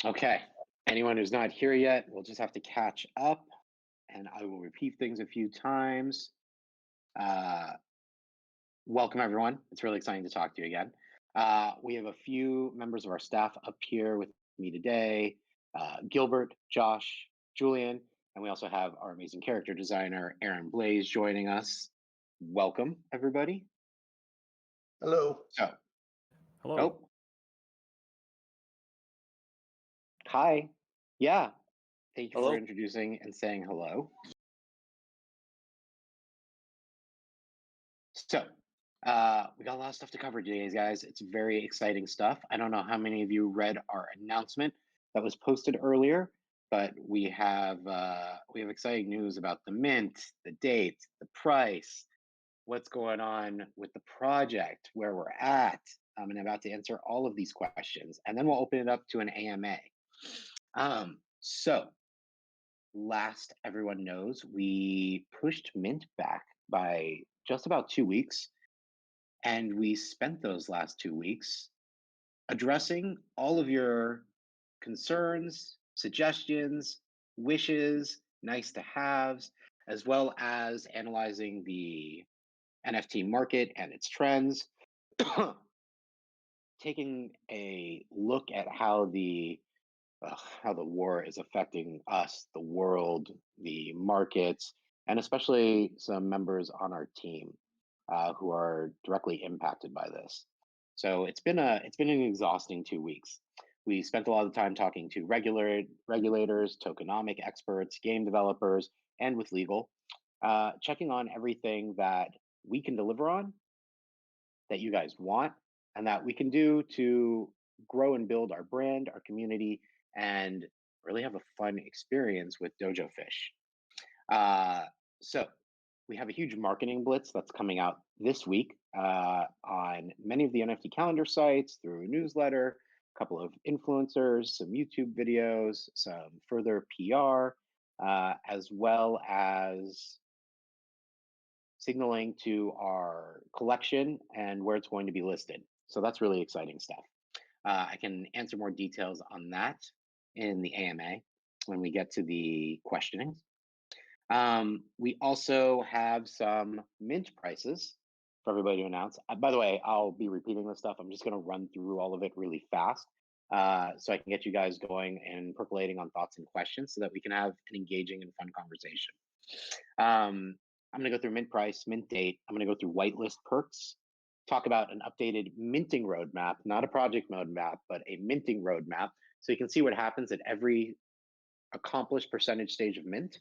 Okay. Anyone who's not here yet, we'll just have to catch up, and I will repeat things a few times. Uh, Welcome, everyone. It's really exciting to talk to you again. We have a few members of our staff up here with me today, Gilbert, Josh, Julian, and we also have our amazing character designer, Aaron Blaze, joining us. Welcome, everybody. Hello. So, Hello. oh, hi. Yeah, thank you for Hello. introducing and saying hello. So, we got a lot of stuff to cover today, guys. It's very exciting stuff. I don't know how many of you read our announcement that was posted earlier, but we have exciting news about the mint, the date, the price, what's going on with the project, where we're at. I'm about to answer all of these questions, and then we'll open it up to an AMA. So last everyone knows, we pushed mint back by just about 2 weeks, and we spent those last 2 weeks addressing all of your concerns, suggestions, wishes, nice to haves, as well as analyzing the NFT market and its trends, taking a look at how the war is affecting us, the world, the markets, and especially some members on our team who are directly impacted by this. So it's been an exhausting 2 weeks. We spent a lot of time talking to regulators, tokenomic experts, game developers, and with legal, checking on everything that we can deliver on, that you guys want, and that we can do to grow and build our brand, our community, and really have a fun experience with Dojo Fish. Uh, so we have a huge marketing blitz that's coming out this week on many of the NFT calendar sites, through a newsletter, a couple of influencers, some YouTube videos, some further PR, as well as signaling to our collection and where it's going to be listed. So that's really exciting stuff. I can answer more details on that in the AMA when we get to the questioning. We also have some mint prices for everybody to announce. By the way, I'll be repeating this stuff. I'm just going to run through all of it really fast so I can get you guys going and percolating on thoughts and questions so that we can have an engaging and fun conversation. I'm going to go through mint price, mint date. I'm going to go through whitelist perks, talk about an updated minting roadmap, not a project roadmap, but a minting roadmap. So you can see what happens at every accomplished percentage stage of mint.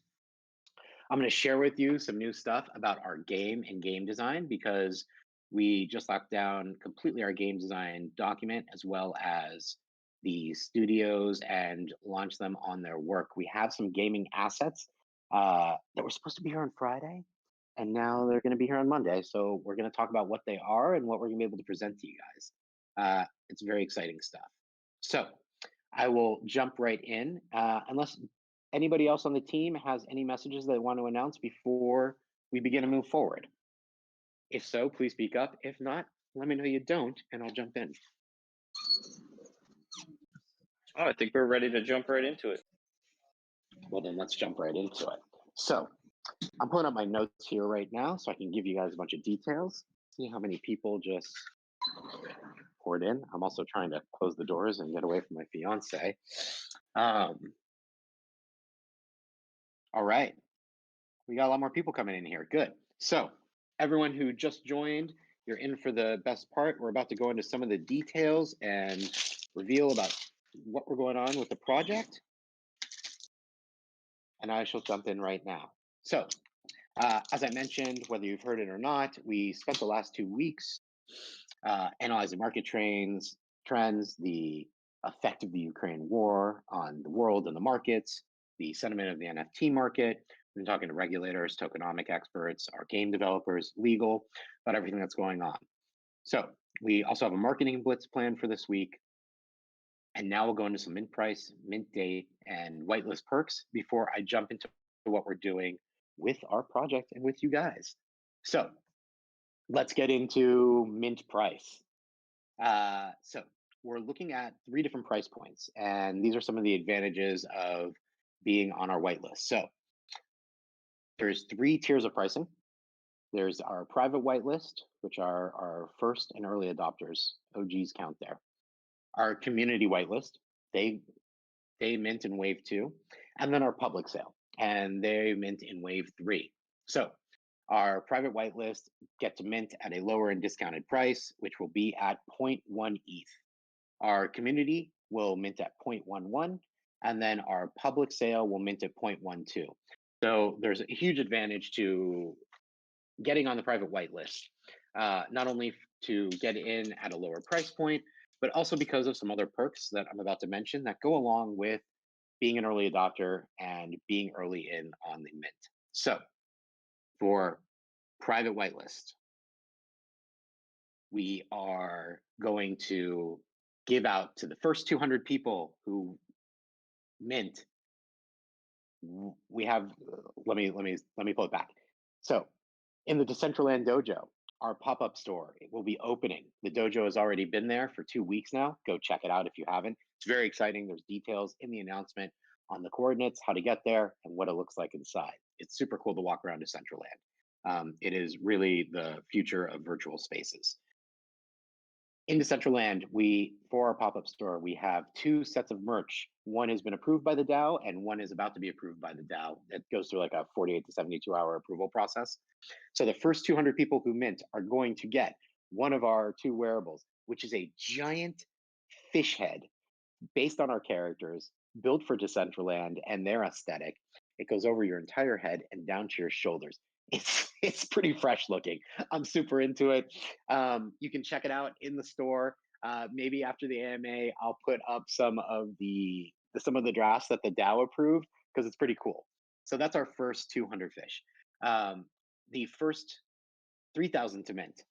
I'm going to share with you some new stuff about our game and game design because we just locked down completely our game design document as well as the studios and launched them on their work. We have some gaming assets that were supposed to be here on Friday, and now they're going to be here on Monday. So we're going to talk about what they are and what we're going to be able to present to you guys. It's very exciting stuff. So I will jump right in, unless anybody else on the team has any messages they want to announce before we begin to move forward. If so, please speak up. If not, let me know you don't, and I'll jump in. Oh, I think we're ready to jump right into it. Well, then let's jump right into it. So I'm pulling up my notes here right now so I can give you guys a bunch of details. See how many people just poured in. I'm also trying to close the doors and get away from my fiance. All right. We got a lot more people coming in here. Good. So, everyone who just joined, you're in for the best part. We're about to go into some of the details and reveal about what we're going on with the project. And I shall jump in right now. So, as I mentioned, whether you've heard it or not, we spent the last 2 weeks analyzing market trends, the effect of the Ukraine war on the world and the markets, the sentiment of the NFT market. We've been talking to regulators, tokenomic experts, our game developers, legal, about everything that's going on. So we also have a marketing blitz plan for this week. And now we'll go into some mint price, mint date, and whitelist perks before I jump into what we're doing with our project and with you guys. So let's get into mint price. So we're looking at three different price points, and these are some of the advantages of being on our whitelist. So there's three tiers of pricing. There's our private whitelist, which are our first and early adopters. OGs count there. Our community whitelist, they they mint in wave two, and then our public sale, and they mint in wave three. So our private whitelist get to mint at a lower and discounted price, which will be at zero point 0.1 ETH. Our community will mint at 0.11, and then our public sale will mint at 0.12. So there's a huge advantage to getting on the private whitelist, not only to get in at a lower price point, but also because of some other perks that I'm about to mention that go along with being an early adopter and being early in on the mint. So for private whitelist, we are going to give out to the first 200 people who mint. We have let me pull it back. So in the Decentraland Dojo, our pop-up store, it will be opening. The dojo has already been there for 2 weeks now. Go check it out if you haven't. It's very exciting. There's details in the announcement on the coordinates, how to get there, and what it looks like inside. It's super cool to walk around Decentraland. It is really the future of virtual spaces. In Decentraland, we for our pop-up store, we have two sets of merch. One has been approved by the DAO, and one is about to be approved by the DAO. It goes through like a 48 to 72-hour approval process. So the first 200 people who mint are going to get one of our two wearables, which is a giant fish head based on our characters, built for Decentraland and their aesthetic. It goes over your entire head and down to your shoulders. It's pretty fresh looking. I'm super into it. You can check it out in the store. Maybe after the AMA, I'll put up some of the drafts that the DAO approved because it's pretty cool. So that's our first 200 fish. Um, the first 3,000 to mint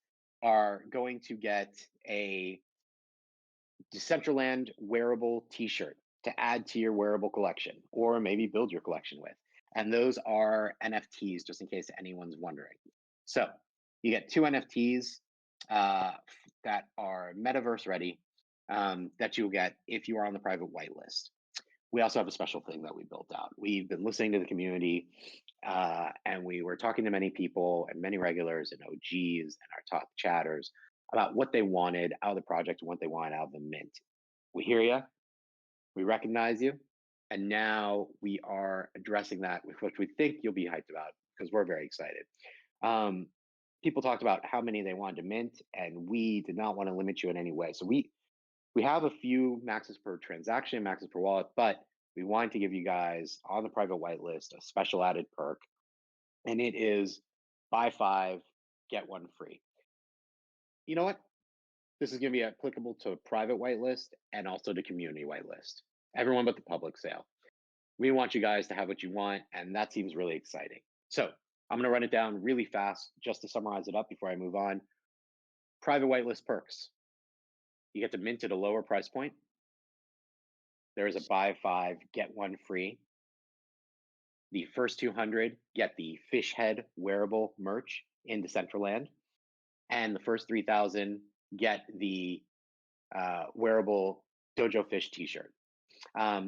are going to get a Decentraland wearable T-shirt to add to your wearable collection, or maybe build your collection with. And those are NFTs, just in case anyone's wondering. So you get two NFTs that are metaverse ready, that you'll get if you are on the private whitelist. We also have a special thing that we built out. We've been listening to the community, and we were talking to many people and many regulars and OGs and our top chatters about what they wanted out of the project and what they wanted out of the mint. We hear you, we recognize you, and now we are addressing that with what we think you'll be hyped about because we're very excited. Um, People talked about how many they wanted to mint, and we did not want to limit you in any way. So we have a few maxes per transaction, maxes per wallet, but we wanted to give you guys on the private whitelist a special added perk, and it is buy five, get one free. You know what? This is going to be applicable to private whitelist and also to community whitelist. Everyone but the public sale. We want you guys to have what you want, and that seems really exciting. So I'm going to run it down really fast just to summarize it up before I move on. Private whitelist perks. You get to mint at a lower price point. There is a buy five, get one free. The first 200 get the fish head wearable merch in Decentraland, and the first 3,000 get the wearable Dojo Fish T-shirt.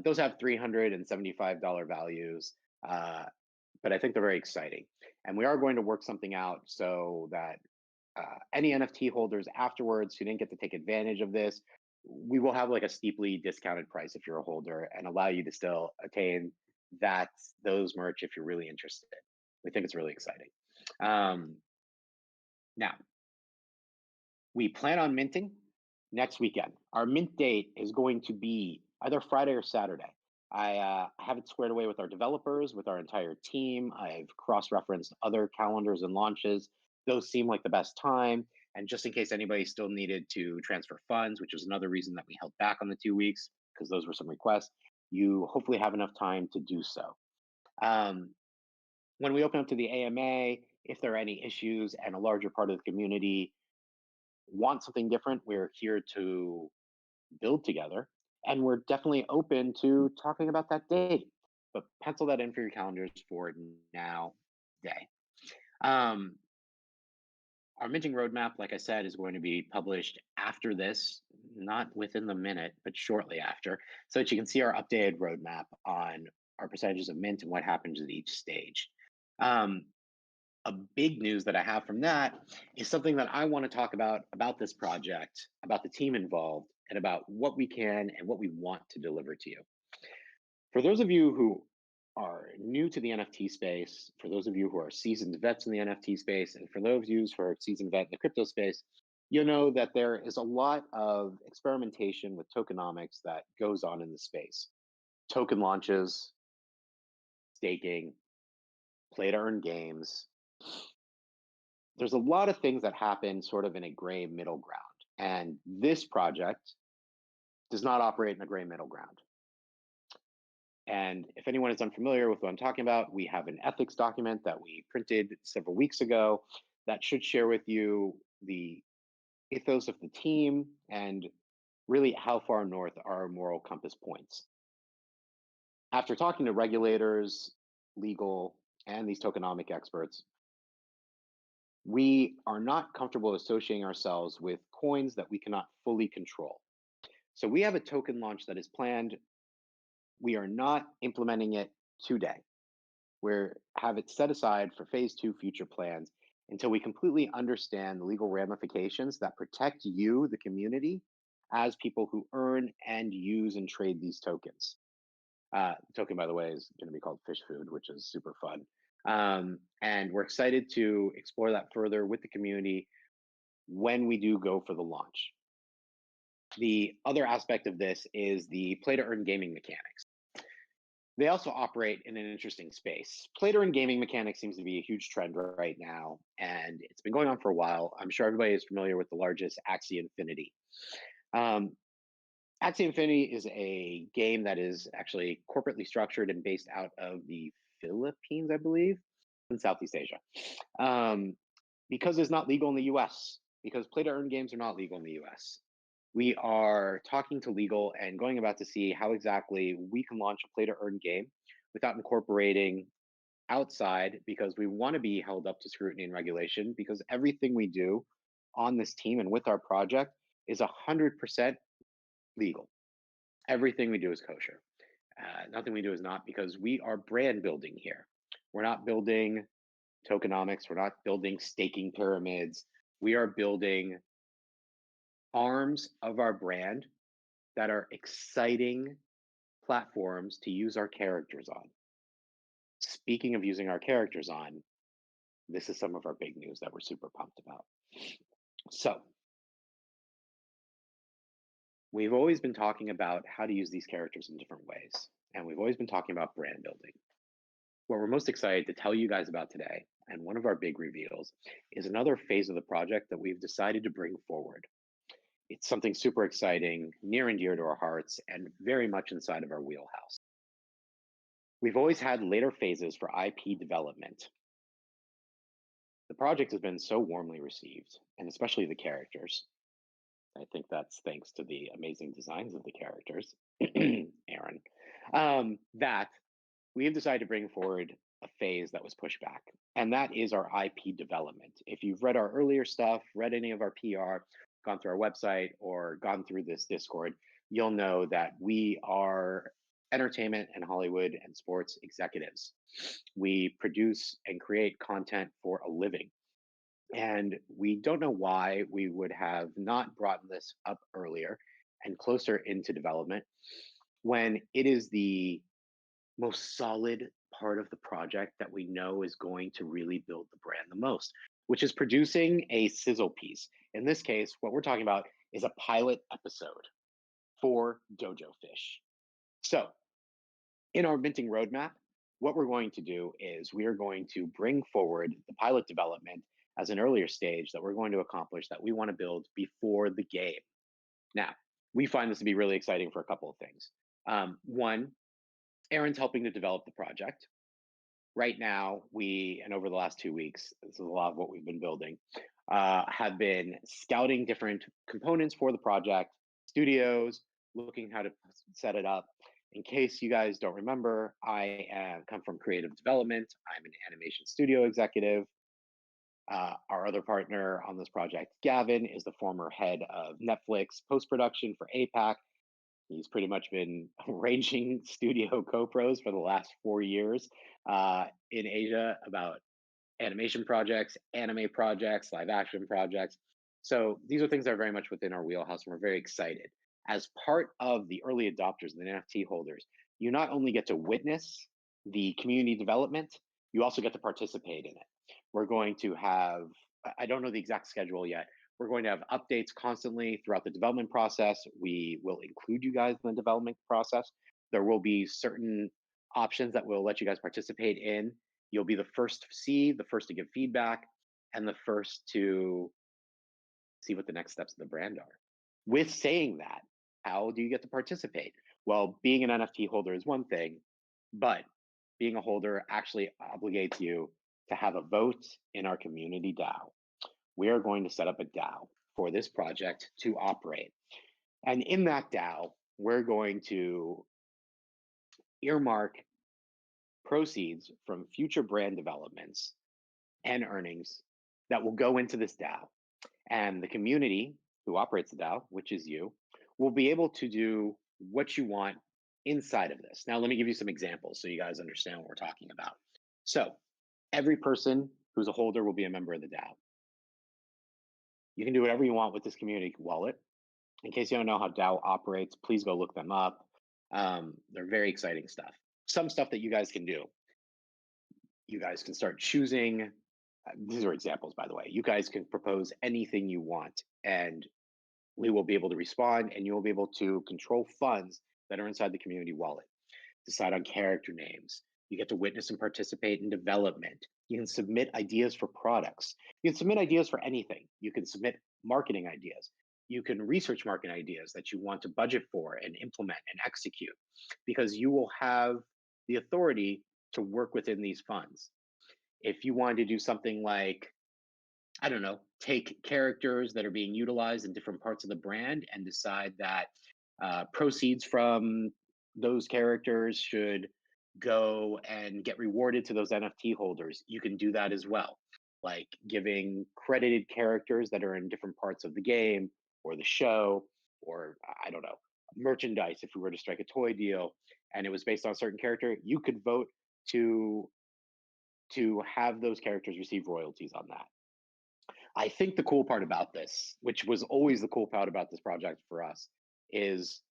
Those have $375 values, but I think they're very exciting. And we are going to work something out so that any NFT holders afterwards who didn't get to take advantage of this, we will have like a steeply discounted price if you're a holder and allow you to still attain those merch if you're really interested. We think it's really exciting. Um, Now, we plan on minting next weekend. Our mint date is going to be either Friday or Saturday. I have it squared away with our developers, with our entire team. I've cross referenced other calendars and launches. Those seem like the best time. And just in case anybody still needed to transfer funds, which is another reason that we held back on the 2 weeks, because those were some requests, you hopefully have enough time to do so. Um, when we open up to the AMA, if there are any issues and a larger part of the community want something different, we're here to build together. And we're definitely open to talking about that date. But pencil that in for your calendars for now day. Um, Our minting roadmap, like I said, is going to be published after this, not within the minute, but shortly after, so that you can see our updated roadmap on our percentages of mint and what happens at each stage. Um, a big news that I have from that is something that I want to talk about this project, about the team involved, and about what we can and what we want to deliver to you. For those of you who are new to the NFT space, for those of you who are seasoned vets in the NFT space, and for those of you who are seasoned vet in the crypto space, you'll know that there is a lot of experimentation with tokenomics that goes on in the space. Token launches, staking, play to earn games. There's a lot of things that happen sort of in a gray middle ground. And this project does not operate in a gray middle ground. And if anyone is unfamiliar with what I'm talking about, we have an ethics document that we printed several weeks ago that should share with you the ethos of the team and really how far north our moral compass points. After talking to regulators, legal, and these tokenomic experts, we are not comfortable associating ourselves with coins that we cannot fully control. So we have a token launch that is planned. We are not implementing it today. We have it set aside for phase two future plans until we completely understand the legal ramifications that protect you, the community, as people who earn and use and trade these tokens. The token, by the way, is going to be called Fish Food, which is super fun. And we're excited to explore that further with the community when we do go for the launch. The other aspect of this is the play to earn gaming mechanics. They also operate in an interesting space. Play to earn gaming mechanics seems to be a huge trend right now, and it's been going on for a while. I'm sure everybody is familiar with the largest Axie Infinity. Um, Axie Infinity is a game that is actually corporately structured and based out of the Philippines, I believe, in Southeast Asia. Because it's not legal in the US, because play to earn games are not legal in the US. We are talking to legal and going about to see how exactly we can launch a play to earn game without incorporating outside, because we want to be held up to scrutiny and regulation, because everything we do on this team and with our project is 100% legal. Everything we do is kosher. Nothing we do is not, because we are brand building here. We're not building tokenomics. We're not building staking pyramids. We are building arms of our brand that are exciting platforms to use our characters on. Speaking of using our characters on, this is some of our big news that we're super pumped about. So, we've always been talking about how to use these characters in different ways, and we've always been talking about brand building. What we're most excited to tell you guys about today, and one of our big reveals, is another phase of the project that we've decided to bring forward. It's something super exciting, near and dear to our hearts, and very much inside of our wheelhouse. We've always had later phases for IP development. The project has been so warmly received, and especially the characters. I think that's thanks to the amazing designs of the characters, Aaron, that we have decided to bring forward a phase that was pushed back, and that is our IP development. If you've read our earlier stuff, read any of our PR, gone through our website, or gone through this Discord, you'll know that we are entertainment and Hollywood and sports executives. We produce and create content for a living. And we don't know why we would have not brought this up earlier and closer into development when it is the most solid part of the project that we know is going to really build the brand the most, which is producing a sizzle piece. In this case, what we're talking about is a pilot episode for Dojo Fish. So, in our minting roadmap, what we're going to do is we are going to bring forward the pilot development as an earlier stage that we're going to accomplish that we want to build before the game. Now, we find this to be really exciting for a couple of things. One, Aaron's helping to develop the project. Right now, and over the last 2 weeks, this is a lot of what we've been building, have been scouting different components for the project, studios, looking how to set it up. In case you guys don't remember, I come from creative development. I'm an animation studio executive. Our other partner on this project, Gavin, is the former head of Netflix post production for APAC. He's pretty much been arranging studio co-pros for the last 4 years in Asia about animation projects, anime projects, live action projects. So these are things that are very much within our wheelhouse, and we're very excited. As part of the early adopters and the NFT holders, you not only get to witness the community development, you also get to participate in it. We're going to have, I don't know the exact schedule yet. We're going to have updates constantly throughout the development process. We will include you guys in the development process. There will be certain options that we'll let you guys participate in. You'll be the first to see, the first to give feedback, and the first to see what the next steps of the brand are. With saying that, how do you get to participate? Well, being an NFT holder is one thing, but being a holder actually obligates you to have a vote in our community DAO. We are going to set up a DAO for this project to operate. And in that DAO, we're going to earmark proceeds from future brand developments and earnings that will go into this DAO. And the community who operates the DAO, which is you, will be able to do what you want inside of this. Now, let me give you some examples so you guys understand what we're talking about. So, every person who's a holder will be a member of the DAO. You can do whatever you want with this community wallet. In case you don't know how DAO operates, please go look them up. They're very exciting stuff. Some stuff that you guys can do. You guys can start choosing. These are examples, by the way. You guys can propose anything you want, and we will be able to respond, and you will be able to control funds that are inside the community wallet. Decide on character names. You get to witness and participate in development. You can submit ideas for products. You can submit ideas for anything. You can submit marketing ideas. You can research marketing ideas that you want to budget for and implement and execute because you will have the authority to work within these funds. If you wanted to do something like, I don't know, take characters that are being utilized in different parts of the brand and decide that proceeds from those characters should go and get rewarded to those NFT holders. You can do that as well, like giving credited characters that are in different parts of the game or the show, or I don't know, merchandise. If we were to strike a toy deal and it was based on a certain character, you could vote to have those characters receive royalties on that. I think the cool part about this, which was always the cool part about this project for us, is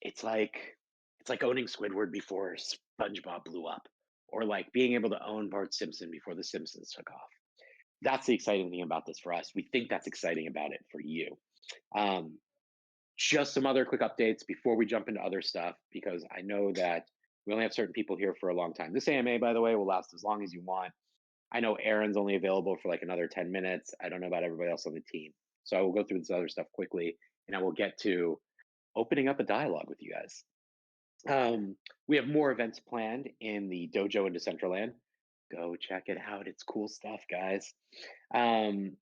it's like it's like owning Squidward before SpongeBob blew up, or like being able to own Bart Simpson before The Simpsons took off. That's the exciting thing about this for us. We think that's exciting about it for you. Um, just some other quick updates before we jump into other stuff, because I know that we only have certain people here for a long time. This AMA, by the way, will last as long as you want. I know Aaron's only available for like another 10 minutes. I don't know about everybody else on the team. So I will go through this other stuff quickly and I will get to opening up a dialogue with you guys. We have more events planned in the Dojo in Decentraland. Go check it out. It's cool stuff, guys. Um,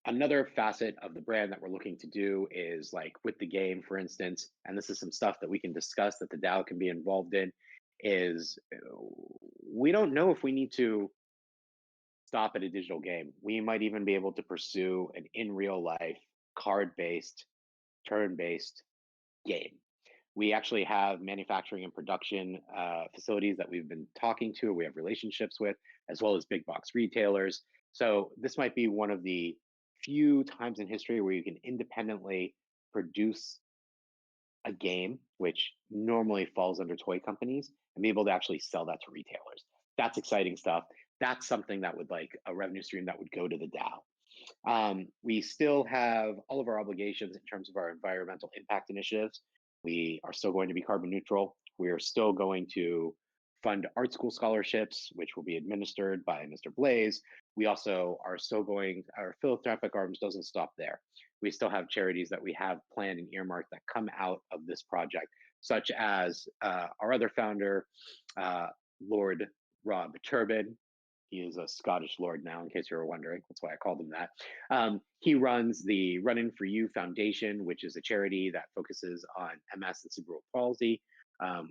Another facet of the brand that we're looking to do is like with the game, for instance, and this is some stuff that we can discuss that the DAO can be involved in, is we don't know if we need to stop at a digital game. We might even be able to pursue an in real life, card based, turn based game. We actually have manufacturing and production facilities that we've been talking to, we have relationships with, as well as big box retailers. So this might be one of the few times in history where you can independently produce a game, which normally falls under toy companies, and be able to actually sell that to retailers. That's exciting stuff. That's something that would like a revenue stream that would go to the DAO. We still have all of our obligations in terms of our environmental impact initiatives. We are still going to be carbon neutral. We are still going to fund art school scholarships, which will be administered by Mr. Blaze. We also are still going, our philanthropic arms doesn't stop there. We still have charities that we have planned and earmarked that come out of this project, such as our other founder, Lord Rob Turbin. He is a Scottish lord now, in case you were wondering. That's why I called him that. He runs the Running for You Foundation, which is a charity that focuses on MS and cerebral palsy.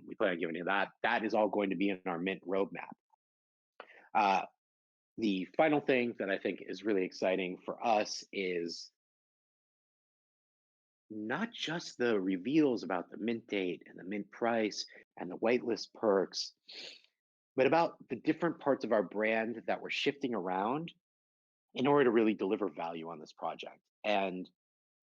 We plan on giving you that. That is all going to be in our Mint roadmap. Uh, The final thing that I think is really exciting for us is not just the reveals about the mint date and the mint price and the whitelist perks, but about the different parts of our brand that we're shifting around in order to really deliver value on this project. And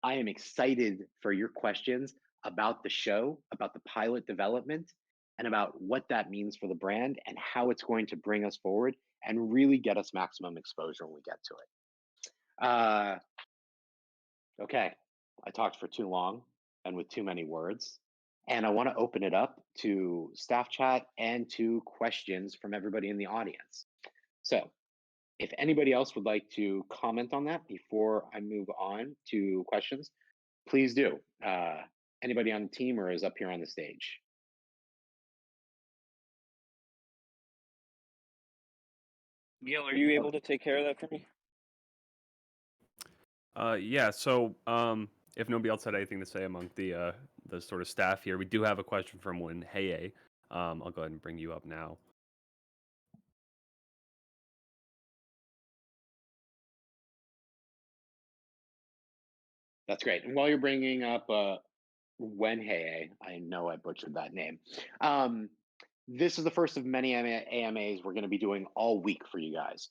I am excited for your questions about the show, about the pilot development, and about what that means for the brand and how it's going to bring us forward and really get us maximum exposure when we get to it. Okay, I talked for too long and with too many words. And I want to open it up to staff chat and to questions from everybody in the audience. So, if anybody else would like to comment on that before I move on to questions, please do. Anybody on the team or is up here on the stage? Gil, are you able to take care of that for me? Yeah. So, if nobody else had anything to say among the sort of staff here, we do have a question from Lynn Heye. I'll go ahead and bring you up now. That's great. And while you're bringing up Wenhei, I know I butchered that name. This is the first of many AMAs we're going to be doing all week for you guys.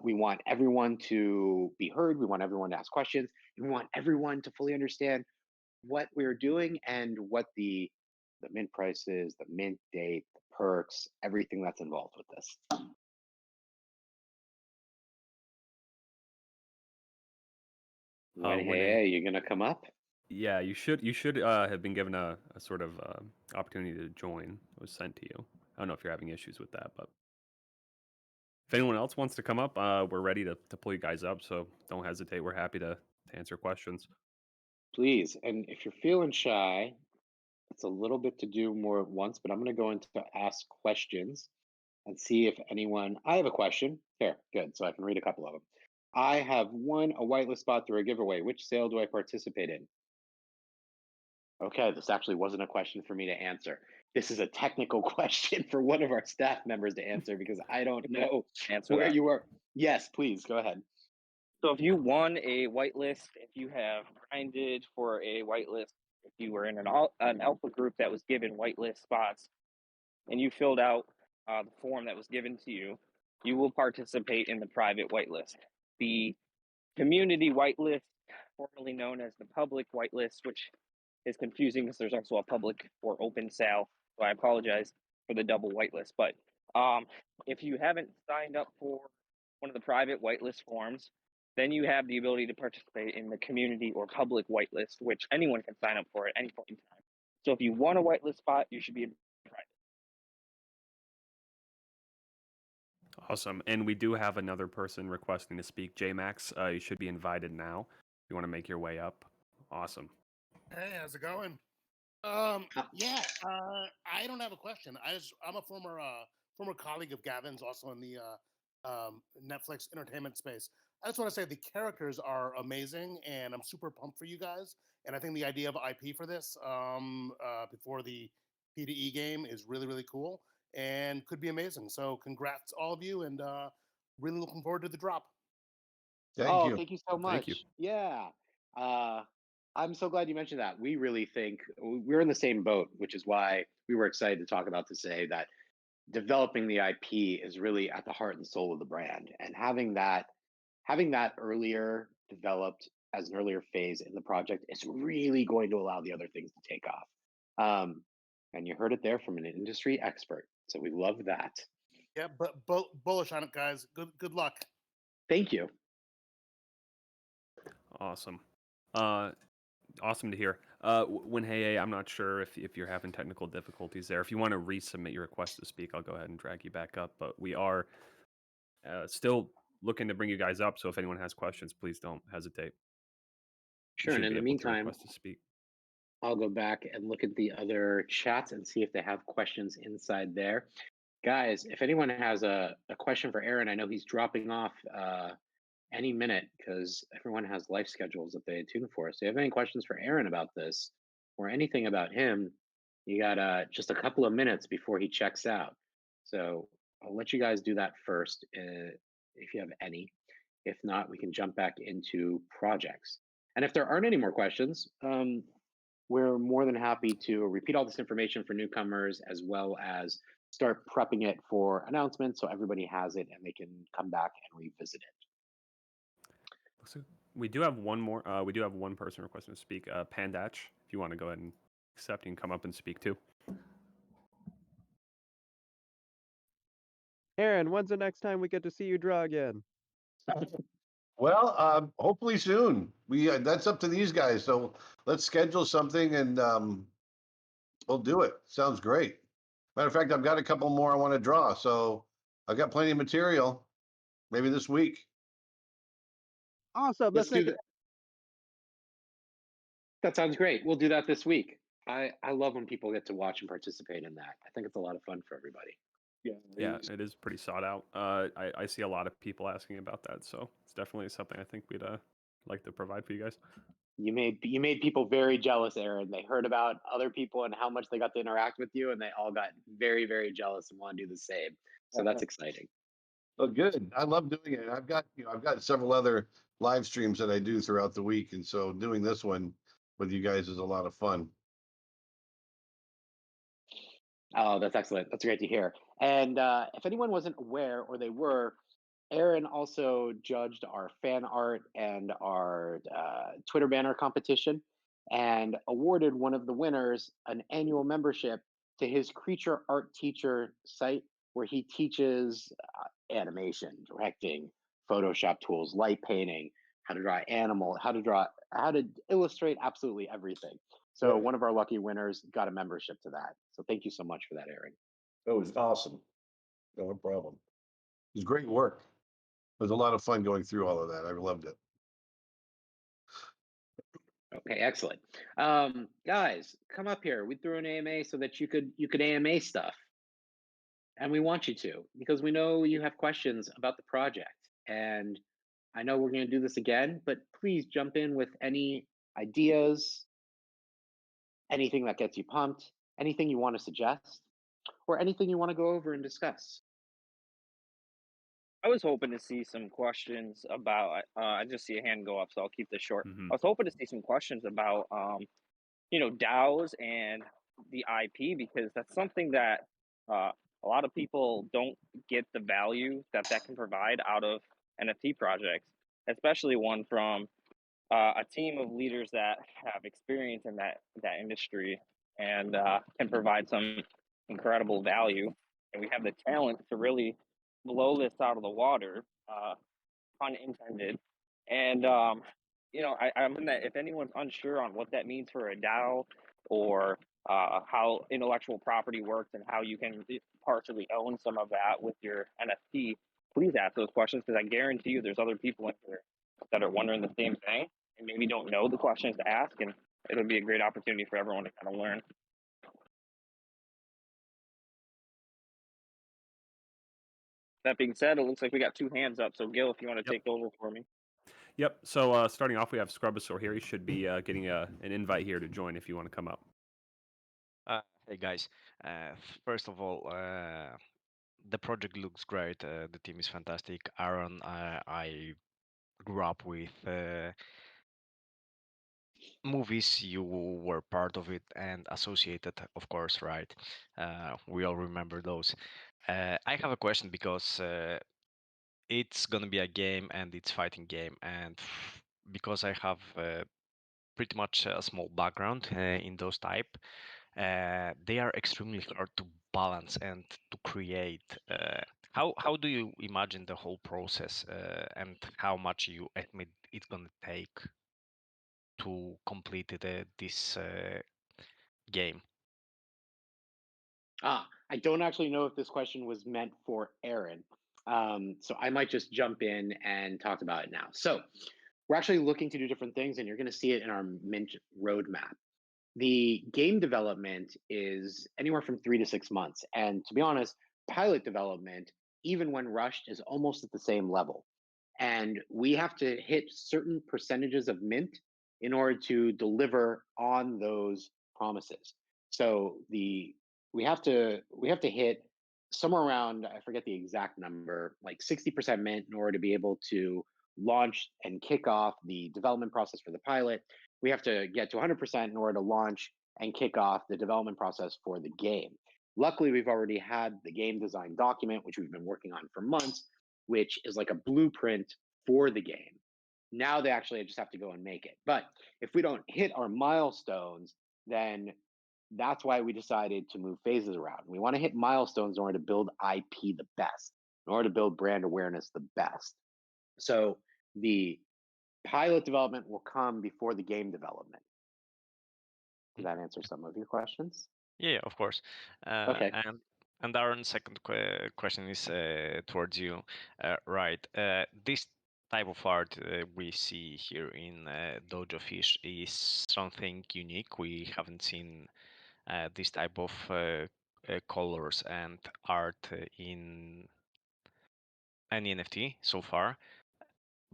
We want everyone to be heard. We want everyone to ask questions. And we want everyone to fully understand what we're doing and what the mint price is, the mint date, the perks, everything that's involved with this. Wenhei, you going to come up? Yeah, you should have been given a sort of opportunity to join. It was sent to you. I don't know if you're having issues with that, but if anyone else wants to come up, we're ready to pull you guys up. So don't hesitate. We're happy to answer questions. Please. And if you're feeling shy, it's a little bit to do more at once, but I'm going to go into ask questions and see if anyone. I have a question. Here, good. So I can read a couple of them. I have won a whitelist spot through a giveaway. Which sale do I participate in? Okay, this actually wasn't a question for me to answer. This is a technical question for one of our staff members to answer because I don't know Answer where that. you are. Yes, please go ahead. So if you won a whitelist, if you have grinded for a whitelist, if you were in an alpha group that was given whitelist spots, and you filled out the form that was given to you, you will participate in the private whitelist. The community whitelist, formerly known as the public whitelist, which is confusing because there's also a public or open sale. So I apologize for the double whitelist. But if you haven't signed up for one of the private whitelist forms, then you have the ability to participate in the community or public whitelist, which anyone can sign up for at any point in time. So if you want a whitelist spot, you should be in private. Awesome. And we do have another person requesting to speak. JMax, you should be invited now. You want to make your way up. Awesome. Hey, how's it going? Yeah, I don't have a question. I'm a former colleague of Gavin's, also in the Netflix entertainment space. I just want to say the characters are amazing, and I'm super pumped for you guys. And I think the idea of IP for this before the PDE game is really really cool and could be amazing. So congrats all of you, and really looking forward to the drop. Oh, thank you so Thank you. much. Yeah. Uh, I'm so glad you mentioned that. We really think we're in the same boat, which is why we were excited to talk about to say that developing the IP is really at the heart and soul of the brand. And having that earlier developed as an earlier phase in the project is really going to allow the other things to take off. And you heard it there from an industry expert. So we love that. Yeah, but bullish on it, guys. Good luck. Thank you. Awesome. Awesome to hear. When hey, I'm not sure if you're having technical difficulties there. If you want to resubmit your request to speak, I'll go ahead and drag you back up. But we are still looking to bring you guys up. So if anyone has questions, please don't hesitate. You Sure. And should in be the able to meantime, request to speak. I'll go back and look at the other chats and see if they have questions inside there. Guys, if anyone has a question for Aaron, I know he's dropping off any minute because everyone has life schedules that they tune for. So if you have any questions for Aaron about this or anything about him, you got just a couple of minutes before he checks out. So I'll let you guys do that first. if you have any. If not, we can jump back into projects. And if there aren't any more questions, we're more than happy to repeat all this information for newcomers as well as start prepping it for announcements so everybody has it and they can come back and revisit it. So we do have one more. We do have one person requesting to speak. Pandach, if you want to go ahead and accept, you can come up and speak too. Aaron, when's the next time we get to see you draw again? Well, hopefully soon. We that's up to these guys. So let's schedule something and we'll do it. Sounds great. Matter of fact, I've got a couple more I want to draw, so I've got plenty of material. Maybe this week. Awesome. Let's Let's do make that. That sounds great. We'll do that this week. I love when people get to watch and participate in that. I think it's a lot of fun for everybody. Yeah, it is pretty sought out. I see a lot of people asking about that, so it's definitely something I think we'd like to provide for you guys. You made people very jealous, Aaron. They heard about other people and how much they got to interact with you, and they all got very, very jealous and want to do the same. So that's exciting. Oh, good. I love doing it. I've got several other live streams that I do throughout the week, and so doing this one with you guys is a lot of fun. Oh, that's excellent. That's great to hear. And if anyone wasn't aware, or they were, Aaron also judged our fan art and our Twitter banner competition and awarded one of the winners an annual membership to his creature art teacher site where he teaches animation, directing, Photoshop tools, light painting, how to draw animal, how to illustrate absolutely everything. So Right. one of our lucky winners got a membership to that. So thank you so much for that, Aaron. It was awesome. No problem. It was great work. It was a lot of fun going through all of that. I loved it. Okay, excellent. Guys, come up here. We threw an AMA so that you could AMA stuff. And we want you to, because we know you have questions about the project. And I know we're going to do this again, but please jump in with any ideas, anything that gets you pumped, anything you want to suggest, or anything you want to go over and discuss. I was hoping to see some questions about. I just see a hand go up, so I'll keep this short. Mhm. I was hoping to see some questions about, DAOs and the IP because that's something that a lot of people don't get the value that that can provide out of NFT projects, especially one from a team of leaders that have experience in that industry and can provide some incredible value. And we have the talent to really blow this out of the water, pun intended. And I'm in that if anyone's unsure on what that means for a DAO or how intellectual property works and how you can partially own some of that with your NFT, please ask those questions because I guarantee you there's other people in here that are wondering the same thing and maybe don't know the questions to ask, and it'll be a great opportunity for everyone to kind of learn. That being said, it looks like we got two hands up. So, Gil, if you want to Yep. take over for me. Yep. So starting off, we have Scrubosaur here. He should be getting an invite here to join if you want to come up. Hey guys, first of all, the project looks great. The team is fantastic. Aaron, I grew up with movies. You were part of it and associated, of course, right? We all remember those. I have a question because it's gonna be a game and it's fighting game, and because I have pretty much a small background in those type. They are extremely hard to balance and to create. How do you imagine the whole process and how much you estimate it's gonna take to complete this game? I don't actually know if this question was meant for Aaron. So I might just jump in and talk about it now. So we're actually looking to do different things, and you're going to see it in our Mint roadmap. The game development is anywhere from 3 to 6 months. And to be honest, pilot development, even when rushed, is almost at the same level. And we have to hit certain percentages of mint in order to deliver on those promises. So we have to hit somewhere around, I forget the exact number, like 60% mint in order to be able to launch and kick off the development process for the pilot. We have to get to 100% in order to launch and kick off the development process for the game. Luckily, we've already had the game design document, which we've been working on for months, which is like a blueprint for the game. Now they actually just have to go and make it. But if we don't hit our milestones, then that's why we decided to move phases around. We want to hit milestones in order to build IP the best, in order to build brand awareness the best. So the pilot development will come before the game development. Did that answer some of your questions? Yeah, of course. Okay. And our second question is towards you. Right. This type of art we see here in Dojo Fish is something unique. We haven't seen this type of colors and art in any NFT so far,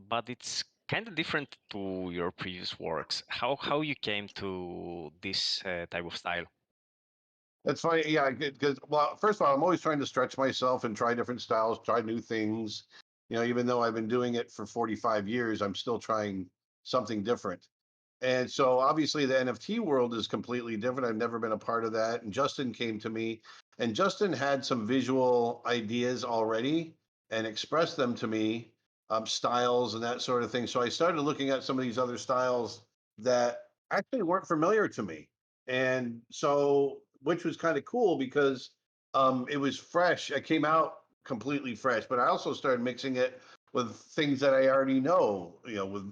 but it's kind of different to your previous works. How you came to this type of style? That's funny. Yeah, because well, first of all, I'm always trying to stretch myself and try different styles, try new things. Even though I've been doing it for 45 years, I'm still trying something different. And so obviously the NFT world is completely different. I've never been a part of that. And Justin came to me, and Justin had some visual ideas already and expressed them to me, styles and that sort of thing. So I started looking at some of these other styles that actually weren't familiar to me. And so, which was kind of cool because it was fresh. It came out completely fresh, but I also started mixing it with things that I already know,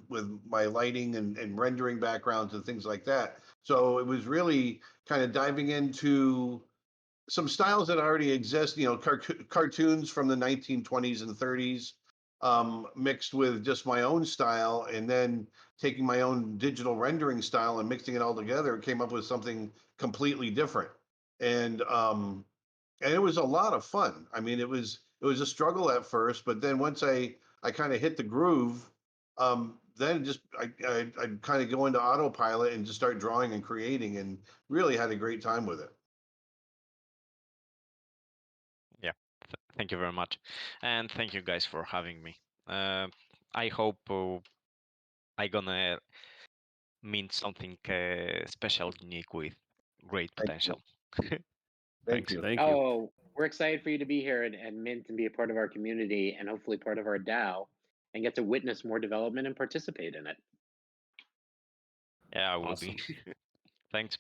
with my lighting and rendering backgrounds and things like that. So it was really kind of diving into some styles that already exist, cartoons from the 1920s and 30s, mixed with just my own style, and then taking my own digital rendering style and mixing it all together, came up with something completely different. And it was a lot of fun. I mean, it was a struggle at first, but then once I kind of hit the groove, then just I kind of go into autopilot and just start drawing and creating, and really had a great time with it. Yeah, thank you very much, and thank you guys for having me. I hope I gonna mean something special, unique with great Thank you. potential. Thank Thanks. you. Thank you. Oh, we're excited for you to be here and mint and be a part of our community and hopefully part of our DAO and get to witness more development and participate in it. Yeah, I will Awesome. be. Thanks.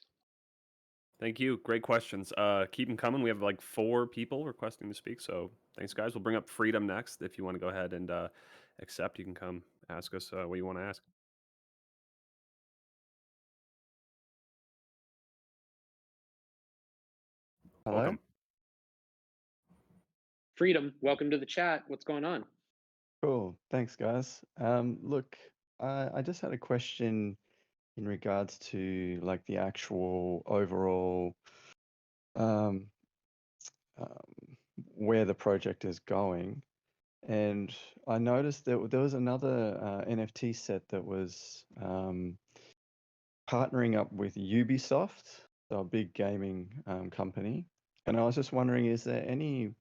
Thank you. Great questions. Keep them coming. We have like 4 people requesting to speak. So thanks, guys. We'll bring up Freedom next. If you want to go ahead and accept, you can come ask us what you want to ask. Hello? Welcome. Freedom, welcome to the chat. What's going on? Cool. Thanks, guys. Look, I just had a question in regards to like the actual overall um, where the project is going. And I noticed that there was another NFT set that was partnering up with Ubisoft, so a big gaming company. And I was just wondering, is there any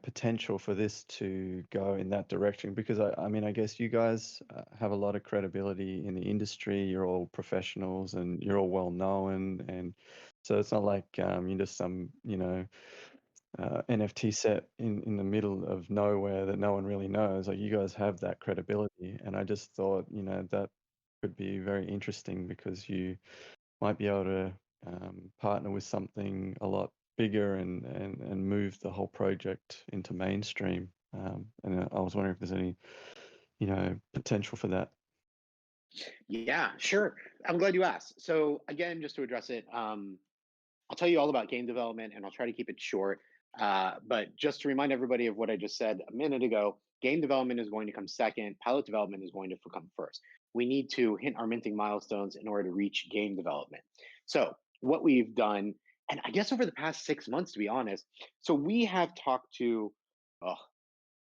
potential for this to go in that direction? Because I mean, I guess you guys have a lot of credibility in the industry. You're all professionals and you're all well known, and so it's not like you're just some NFT set in the middle of nowhere that no one really knows. Like, you guys have that credibility, and I just thought that could be very interesting because you might be able to partner with something a lot bigger and move the whole project into mainstream. And I was wondering if there's any potential for that. Yeah, sure. I'm glad you asked. So again, just to address it, I'll tell you all about game development and I'll try to keep it short. But just to remind everybody of what I just said a minute ago, game development is going to come second, pilot development is going to come first. We need to hit our minting milestones in order to reach game development. So, what we've done, and I guess over the past 6 months, to be honest, so we have talked to, oh,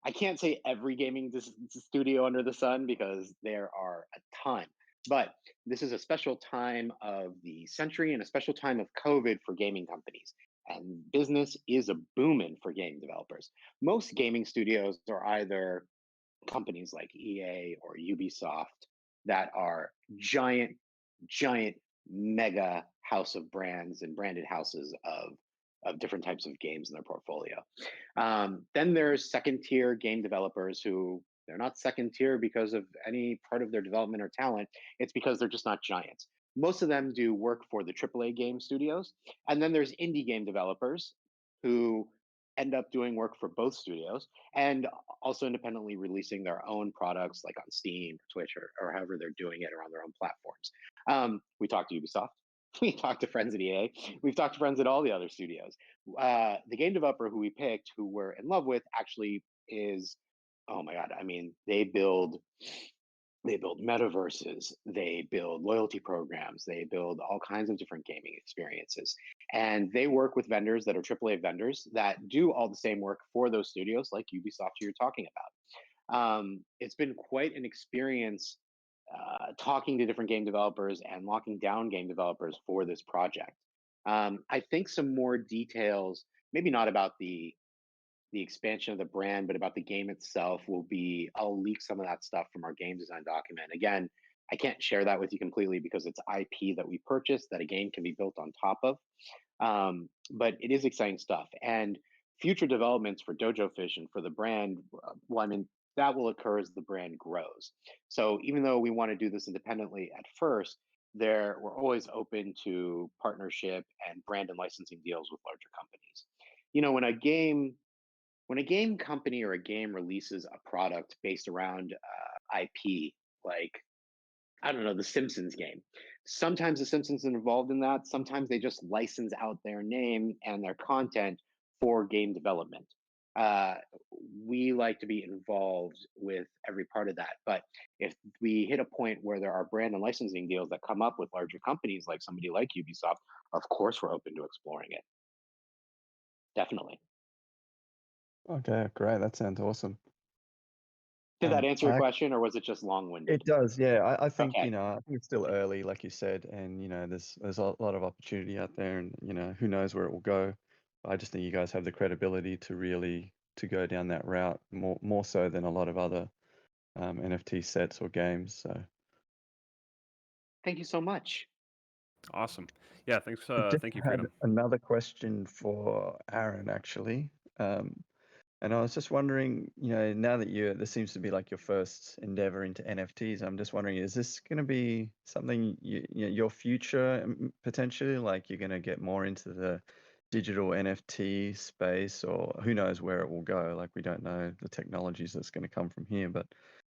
I can't say every gaming studio under the sun because there are a ton. But this is a special time of the century and a special time of COVID for gaming companies. and business is a booming for game developers. Most gaming studios are either companies like EA or Ubisoft that are giant, giant, mega house of brands and branded houses of different types of games in their portfolio. Then there's second tier game developers who they're not second tier because of any part of their development or talent. It's because they're just not giants. Most of them do work for the AAA game studios. And then there's indie game developers who end up doing work for both studios and also independently releasing their own products like on Steam, Twitch, or however they're doing it or on their own platforms. We talked to Ubisoft. We talked to friends at EA. We've talked to friends at all the other studios. The game developer who we picked, who we're in love with, actually is, oh my god! I mean, they build metaverses, they build loyalty programs, they build all kinds of different gaming experiences, and they work with vendors that are AAA vendors that do all the same work for those studios, like Ubisoft you're talking about. It's been quite an experience talking to different game developers and locking down game developers for this project. I think some more details, maybe not about the expansion of the brand, but about the game itself will be, I'll leak some of that stuff from our game design document. Again, I can't share that with you completely because it's IP that we purchased that a game can be built on top of. But it is exciting stuff. And future developments for Dojo Fish and for the brand, well, I mean, that will occur as the brand grows. So even though we want to do this independently at first, we're always open to partnership and brand and licensing deals with larger companies. You know, when a game company or a game releases a product based around IP, like I don't know, the Simpsons game. Sometimes the Simpsons are involved in that. Sometimes they just license out their name and their content for game development. Uh, we like to be involved with every part of that. But if we hit a point where there are brand and licensing deals that come up with larger companies, like somebody like Ubisoft, of course we're open to exploring it. Definitely. Okay, great. That sounds awesome. Did that answer your I question, or was it just long-winded? It does, yeah. I think, Okay. I think it's still early, like you said, and there's a lot of opportunity out there, and who knows where it will go. I just think you guys have the credibility to really to go down that route more so than a lot of other NFT sets or games. So Thank you so much. Awesome. Yeah, thanks. I just Thank you, had Freedom. another question for Aaron, actually. And I was just wondering, now that this seems to be like your first endeavor into NFTs, I'm just wondering, is this going to be something your future potentially? Like you're going to get more into the digital NFT space, or who knows where it will go? Like we don't know the technologies that's going to come from here, but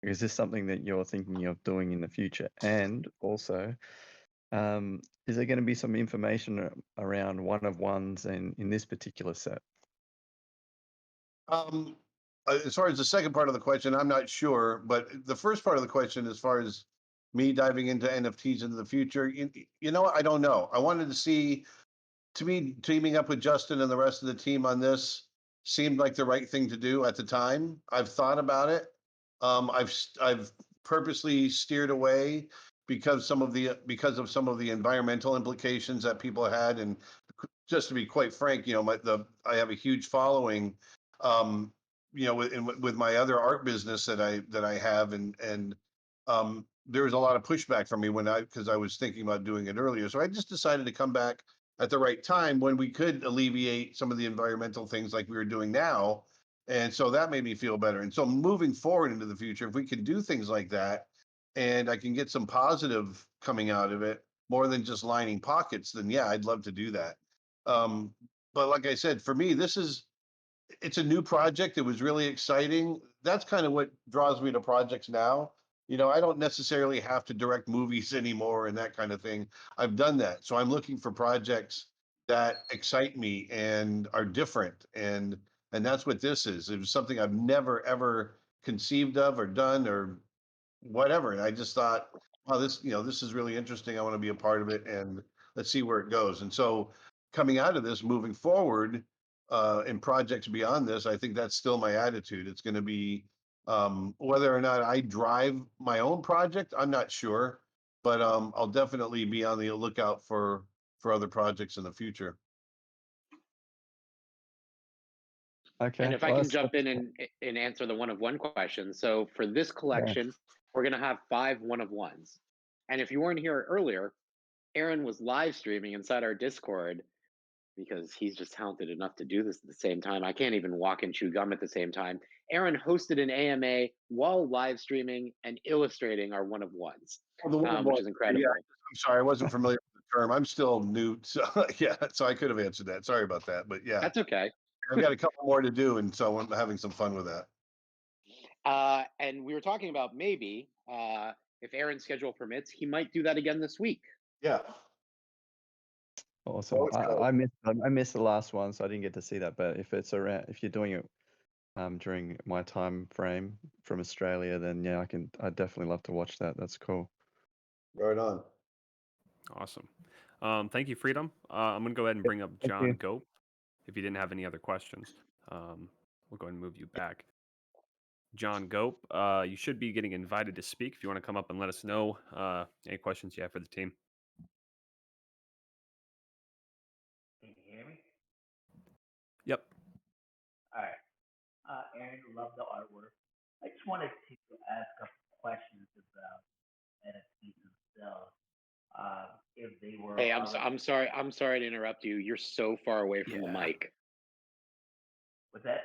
is this something that you're thinking of doing in the future? And also, is there going to be some information around one of ones in this particular set? As far as the second part of the question, I'm not sure, but the first part of the question, as far as me diving into NFTs into the future, I don't know. I wanted to see, to me, teaming up with Justin and the rest of the team on this seemed like the right thing to do at the time. I've thought about it. I've purposely steered away because of some of the environmental implications that people had, and just to be quite frank, I have a huge following, um, with my other art business that I have, and there was a lot of pushback from me because I was thinking about doing it earlier. So I just decided to come back at the right time when we could alleviate some of the environmental things like we were doing now. And so that made me feel better. And so moving forward into the future, if we can do things like that and I can get some positive coming out of it more than just lining pockets, then yeah, I'd love to do that. Um, but like I said, for me, it's a new project. It was really exciting. That's kind of what draws me to projects now. I don't necessarily have to direct movies anymore and that kind of thing. I've done that. So I'm looking for projects that excite me and are different. And that's what this is. It was something I've never ever conceived of or done or whatever. And I just thought, wow, this is really interesting. I want to be a part of it, and let's see where it goes. And so coming out of this, moving forward, in projects beyond this, I think that's still my attitude. It's going to be, whether or not I drive my own project, I'm not sure, but I'll definitely be on the lookout for other projects in the future. Okay. And if I Well, can jump in and answer the one of one question. So for this collection, we're going to have 5 one of ones. And if you weren't here earlier, Aaron was live streaming inside our Discord because he's just talented enough to do this at the same time. I can't even walk and chew gum at the same time. Aaron hosted an AMA while live streaming and illustrating our one of ones, Oh, the one which is incredible. Yeah, I'm sorry, I wasn't familiar with the term. I'm still new, so yeah, so I could have answered that. Sorry about that, but yeah, That's okay. I've got a couple more to do, and so I'm having some fun with that. And we were talking about maybe if Aaron's schedule permits, he might do that again this week. Yeah. Awesome. Always I missed the last one, so I didn't get to see that. But if it's around, if you're doing it during my time frame from Australia, then yeah, I'd definitely love to watch that. That's cool. Right on. Awesome. Thank you, Freedom. I'm going to go ahead and bring up John Gope. If you didn't have any other questions, we'll go ahead and move you back. John Gope, you should be getting invited to speak. If you want to come up and let us know any questions you have for the team. Can you hear me? Yep. All right. Aaron, love the artwork. I just wanted to ask a couple questions about NFTs themselves. If they were. Hey, I'm sorry to interrupt you. You're so far away from the mic. What's that?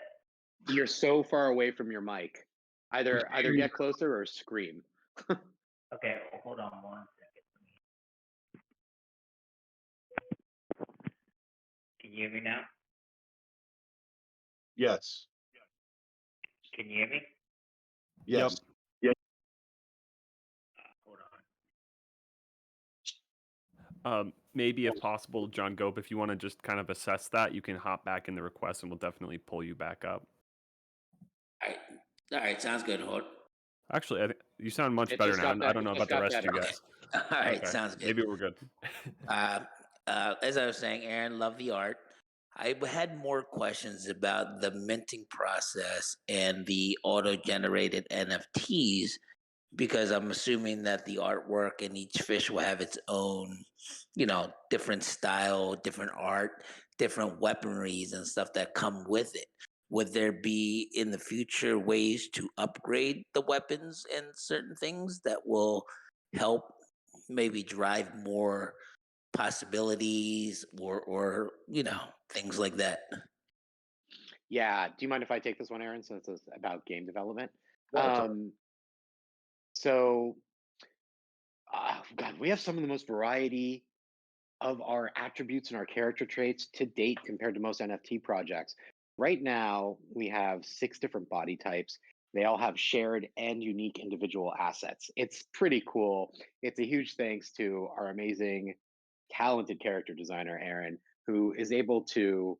You're so far away from your mic. Either get closer or scream. Okay, hold on 1 second. Can you hear me now? Yes. Can you hear me? Yes. Yep. Hold on. Maybe if possible, John Gope, if you want to just kind of assess that, you can hop back in the request and we'll definitely pull you back up. All right, sounds good. Hold. Actually, I think you sound much It better just now. got I don't know better. about the rest of you Okay. guys. All right, Okay. sounds good. Maybe we're good. As I was saying, Aaron, love the art. I had more questions about the minting process and the auto-generated NFTs because I'm assuming that the artwork in each fish will have its own, different style, different art, different weaponries and stuff that come with it. Would there be in the future ways to upgrade the weapons and certain things that will help maybe drive more possibilities or things like that? Yeah. Do you mind if I take this one, Aaron, since it's about game development? No, So, God, we have some of the most variety of our attributes and our character traits to date compared to most NFT projects. Right now, we have 6 different body types. They all have shared and unique individual assets. It's pretty cool. It's a huge thanks to our amazing, talented character designer, Aaron, who is able to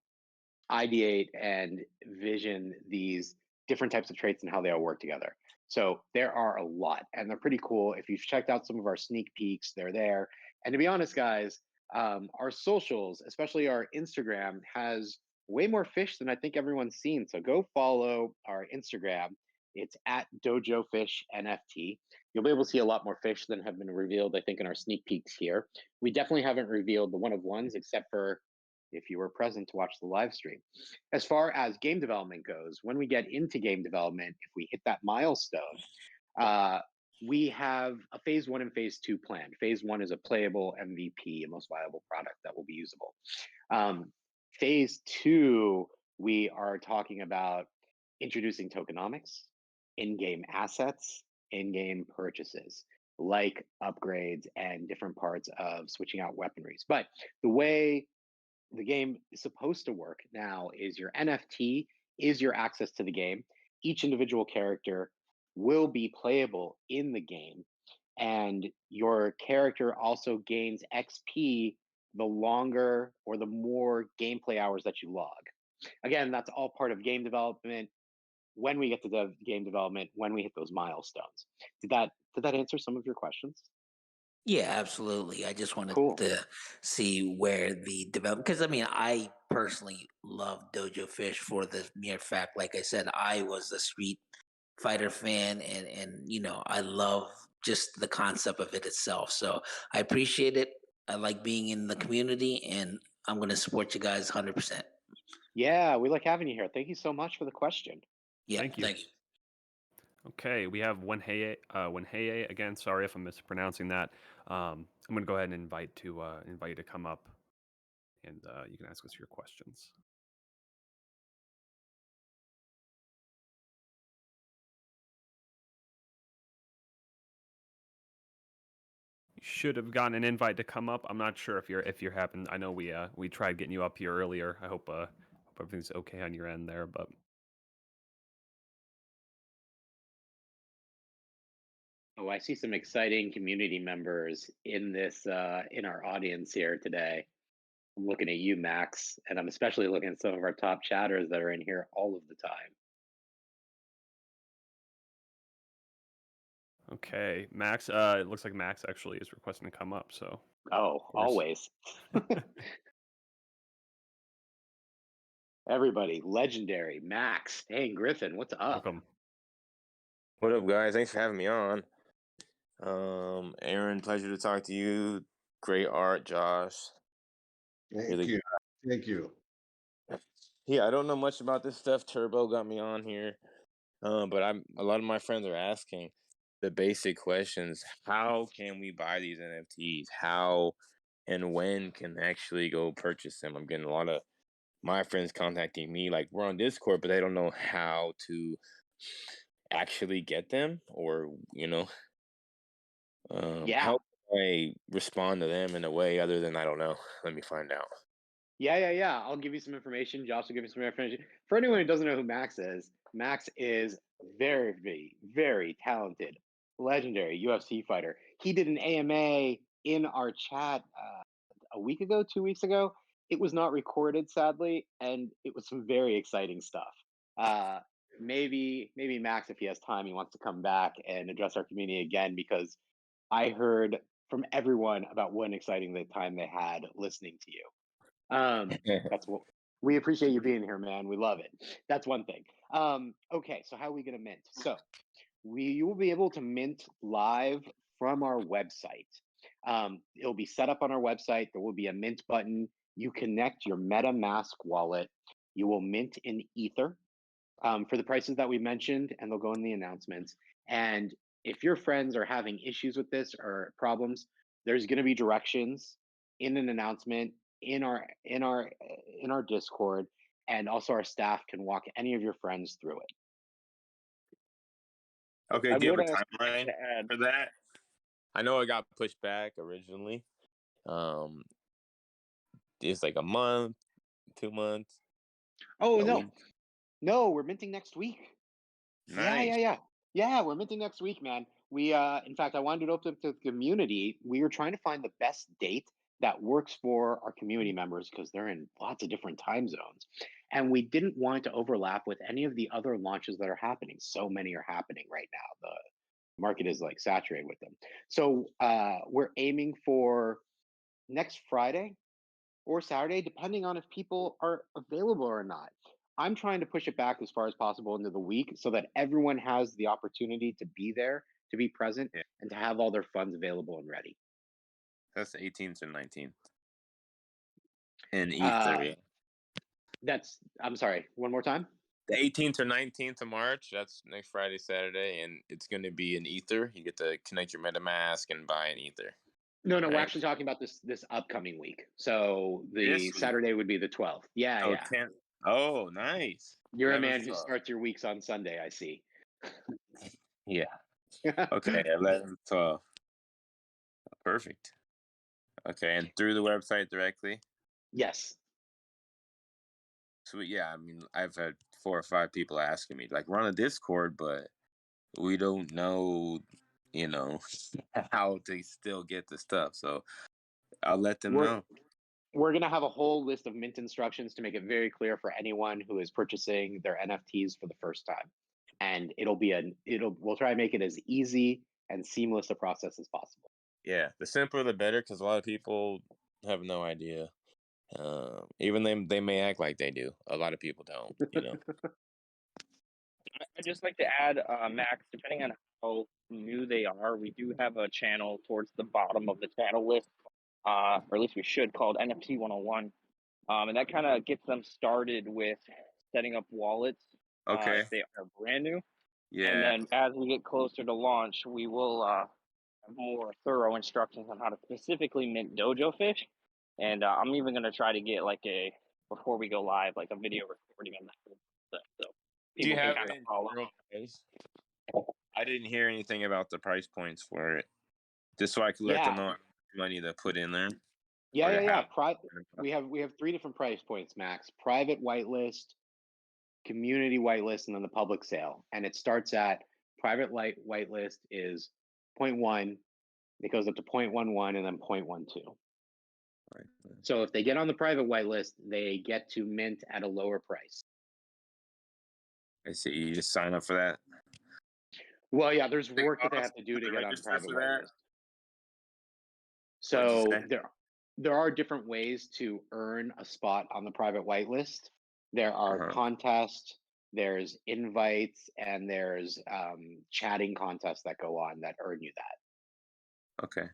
ideate and vision these different types of traits and how they all work together. So there are a lot, and they're pretty cool. If you've checked out some of our sneak peeks, they're there. And to be honest, guys, our socials, especially our Instagram, has way more fish than I think everyone's seen. So go follow our Instagram. It's at Dojo Fish NFT. You'll be able to see a lot more fish than have been revealed, I think, in our sneak peeks here. We definitely haven't revealed the one of ones, except for if you were present to watch the live stream. As far as game development goes, when we get into game development, if we hit that milestone, we have a phase 1 and phase 2 planned. Phase 1 is a playable MVP, a most viable product that will be usable. Phase 2, we are talking about introducing tokenomics, in-game assets, in-game purchases, like upgrades and different parts of switching out weaponries. But the way the game is supposed to work now is your NFT is your access to the game. Each individual character will be playable in the game, and your character also gains XP the longer or the more gameplay hours that you log. Again, that's all part of game development. When we get to game development, when we hit those milestones, did that answer some of your questions? Yeah, absolutely. I just wanted Cool. to see where the development, because I personally love Dojo Fish for the mere fact, like I said, I was a Street Fighter fan, and I love just the concept of it itself. So I appreciate it. I like being in the community, and I'm going to support you guys 100%. Yeah, we like having you here. Thank you so much for the question. Yeah, Thank you. thank you. Okay, we have Wenheye again. Sorry if I'm mispronouncing that. I'm going to go ahead and invite you to come up, and you can ask us your questions. You should have gotten an invite to come up. I'm not sure if you're happened. I know we tried getting you up here earlier. I hope everything's okay on your end there, but Oh, I see some exciting community members in this in our audience here today. I'm looking at you, Max, and I'm especially looking at some of our top chatters that are in here all of the time. okay, Max. It looks like Max actually is requesting to come up. So Oh, of course. always. Everybody, legendary Max. Hey, Griffin, what's up? Welcome. What up, guys? Thanks for having me on. Aaron, pleasure to talk to you. Great art, Josh. Thank you. Thank you. Yeah, I don't know much about this stuff. Turbo got me on here, but a lot of my friends are asking the basic questions: how can we buy these NFTs? How and when can actually go purchase them? I'm getting a lot of my friends contacting me, like we're on Discord, but they don't know how to actually get them, or Yeah. how can I respond to them in a way other than I don't know? Let me find out. Yeah. I'll give you some information. Josh will give you some information. For anyone who doesn't know who Max is very, very talented, legendary UFC fighter. He did an AMA in our chat a week ago, 2 weeks ago. It was not recorded, sadly, and it was some very exciting stuff. Uh, maybe Max, if he has time, he wants to come back and address our community again because I heard from everyone about what an exciting the time they had listening to you. That's what we appreciate you being here, man. We love it. That's one thing. Okay, so how are we gonna mint? So you will be able to mint live from our website. It'll be set up on our website. There will be a mint button. You connect your MetaMask wallet. You will mint in Ether for the prices that we mentioned, and they'll go in the announcements. And if your friends are having issues with this or problems, there's going to be directions in an announcement in our Discord, and also our staff can walk any of your friends through it. Okay, I do you would have a ask timeline to add. for that? I know it got pushed back originally. It's like a month, 2 months, Oh a no, week. no, we're minting next week. Nice. Yeah, we're minting next week, man. We in fact I wanted to open up to the community. We were trying to find the best date that works for our community members because they're in lots of different time zones. And we didn't want it to overlap with any of the other launches that are happening. So many are happening right now. The market is like saturated with them. So we're aiming for next Friday or Saturday, depending on if people are available or not. I'm trying to push it back as far as possible into the week so that everyone has the opportunity to be there, to be present, Yeah, and to have all their funds available and ready. that's the 18th and 19th in Uh, Ether. Yeah. I'm sorry, one more time. The 18th or 19th of March. That's next Friday, Saturday, and it's going to be in Ether. You get to connect your MetaMask and buy an Ether. No, we're Right. actually talking about this upcoming week. So the This week. Saturday would be the 12th. Yeah. 10th. Oh, nice. You're a 11th, man who 12th. starts your weeks on Sunday, I see. Yeah. Okay, 11th, 12th. Perfect. Okay, and through the website directly? Yes. Sweet. Yeah, I mean, I've had 4 or 5 people asking me, like, we're on a Discord, but we don't know, you know, how to still get the stuff. So I'll let them We're know. we're going to have a whole list of mint instructions to make it very clear for anyone who is purchasing their NFTs for the first time. And we'll try and make it as easy and seamless a process as possible. Yeah, the simpler the better, because a lot of people have no idea. Even they may act like they do. A lot of people don't, you know. I'd just like to add, Max, depending on how new they are, we do have a channel towards the bottom of the channel list, or at least we should, called NFT 101. and that kind of gets them started with setting up wallets Okay. if they are brand new. And Yeah. then as we get closer to launch, we will have more thorough instructions on how to specifically mint dojo fish. And I'm even going to try to get like before we go live, like a video recording on that stuff, so Do you people can have kind of it in follow. general price? I didn't hear anything about the price points for it. Just so I could let them know how much money to put in there. Yeah. We have 3 different price points, Max. Private whitelist, community whitelist, and then the public sale. And it starts at private whitelist is 0.1. It goes up to 0.11 and then 0.12. Right. So if they get on the private whitelist, they get to mint at a lower price. I see. You just sign up for that. Well, yeah, there's work that they have to do to get on private whitelist. So there are different ways to earn a spot on the private whitelist. There are contests, there's invites, and there's chatting contests that go on that earn you that. Okay.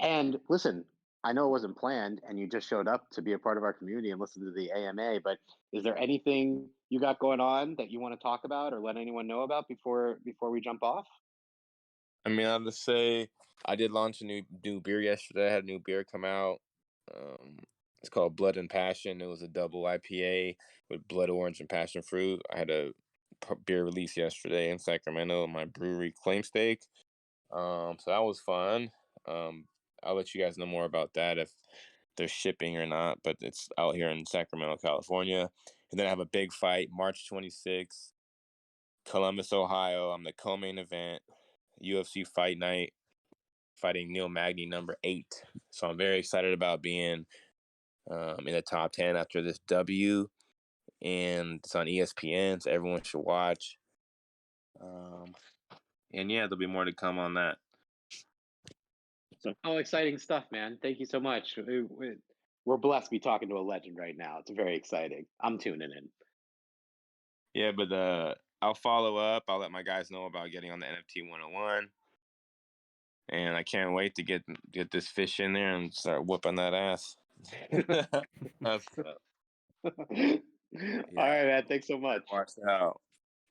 And listen, I know it wasn't planned and you just showed up to be a part of our community and listen to the AMA, but is there anything you got going on that you want to talk about or let anyone know about before we jump off? I mean, I'll just say I did launch a new beer yesterday. I had a new beer come out. It's called Blood and Passion. It was a double IPA with blood orange and passion fruit. I had a beer release yesterday in Sacramento at my brewery Claim Steak. So that was fun. I'll let you guys know more about that if they're shipping or not, but it's out here in Sacramento, California. And then I have a big fight March 26th, Columbus, Ohio. I'm the co-main event, UFC Fight Night, fighting Neil Magny, number 8. So I'm very excited about being in the top 10 after this W. And it's on ESPN, so everyone should watch. And yeah, there'll be more to come on that. Oh, exciting stuff, man. Thank you so much. We're blessed to be talking to a legend right now. It's very exciting. I'm tuning in. Yeah, but I'll follow up. I'll let my guys know about getting on the NFT 101. And I can't wait to get this fish in there and start whooping that ass. That's, All right, man. Thanks so much. Watch out.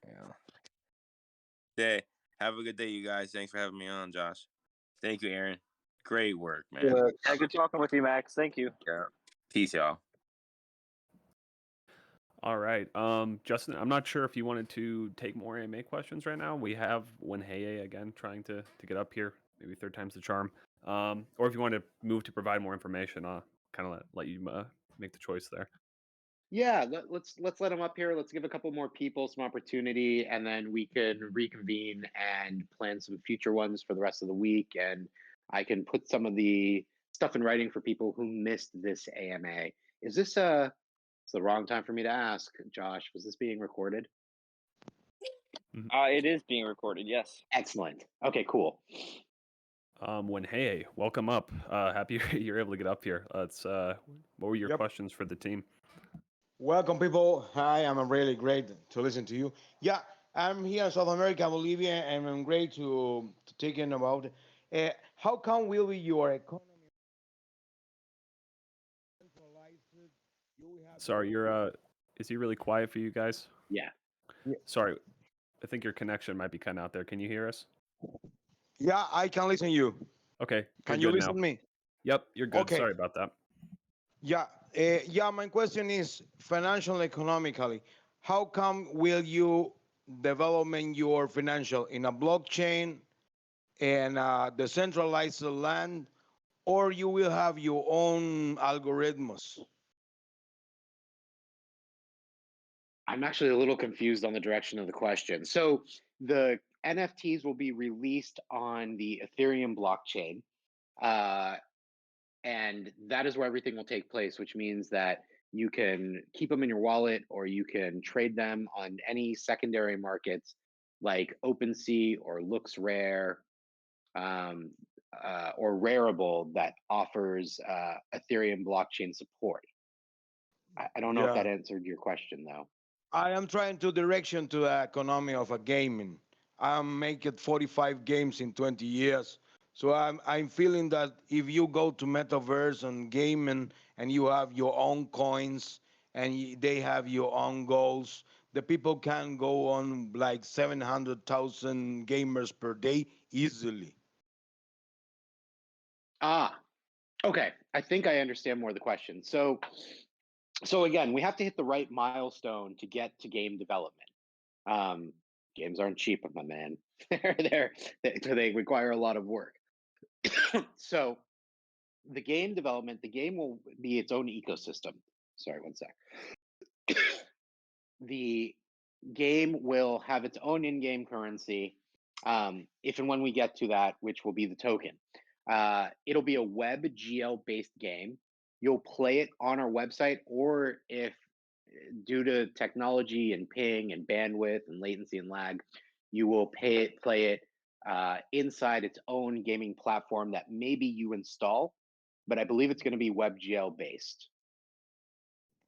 Yeah. Hey, have a good day, you guys. Thanks for having me on, Josh. Thank you, Aaron. Great work, man. Yeah, good talking with you, Max. Thank you. Yeah. Peace, y'all. All right. Justin, I'm not sure if you wanted to take more AMA questions right now. We have Wenheye again trying to get up here. Maybe third time's the charm. Or if you want to move to provide more information, kind of let you make the choice there. Yeah, let's let them up here. Let's give a couple more people some opportunity, and then we can reconvene and plan some future ones for the rest of the week. And I can put some of the stuff in writing for people who missed this AMA. Is this it's the wrong time for me to ask, Josh? Was this being recorded? It is being recorded. Yes. Excellent. Okay, cool. Wenheye, welcome up. Happy you're able to get up here. What were your questions for the team? Welcome, people. Hi, I'm really great to listen to you. Yeah, I'm here in South America, Bolivia, and I'm great to take in about how come will be your economy Sorry, is he really quiet for you guys? Yeah. Sorry, I think your connection might be cutting out there. Can you hear us? Yeah, I can listen to you. Okay. Can you listen now. to me? Yep, you're good. Okay. Sorry about that. Yeah, my question is financial economically. How come will you development your financial in a blockchain and decentralized land, or you will have your own algorithms? I'm actually a little confused on the direction of the question. So the NFTs will be released on the Ethereum blockchain. And that is where everything will take place, which means that you can keep them in your wallet or you can trade them on any secondary markets like OpenSea or LooksRare or Rarible that offers Ethereum blockchain support. I don't know if that answered your question, though. I am trying to direction to the economy of a gaming. I make it 45 games in 20 years. So I'm feeling that if you go to metaverse and game and you have your own coins and they have your own goals, the people can go on like 700,000 gamers per day easily. Ah, okay. I think I understand more of the question. So again, we have to hit the right milestone to get to game development. Um, Games aren't cheap, my man. They require a lot of work. So the game development, the game will be its own ecosystem. Sorry, one sec. The game will have its own in-game currency, if and when we get to that, which will be the token. It'll be a web GL based game. You'll play it on our website, or if due to technology and ping and bandwidth and latency and lag, you will play it inside its own gaming platform that maybe you install, but I believe it's going to be WebGL based.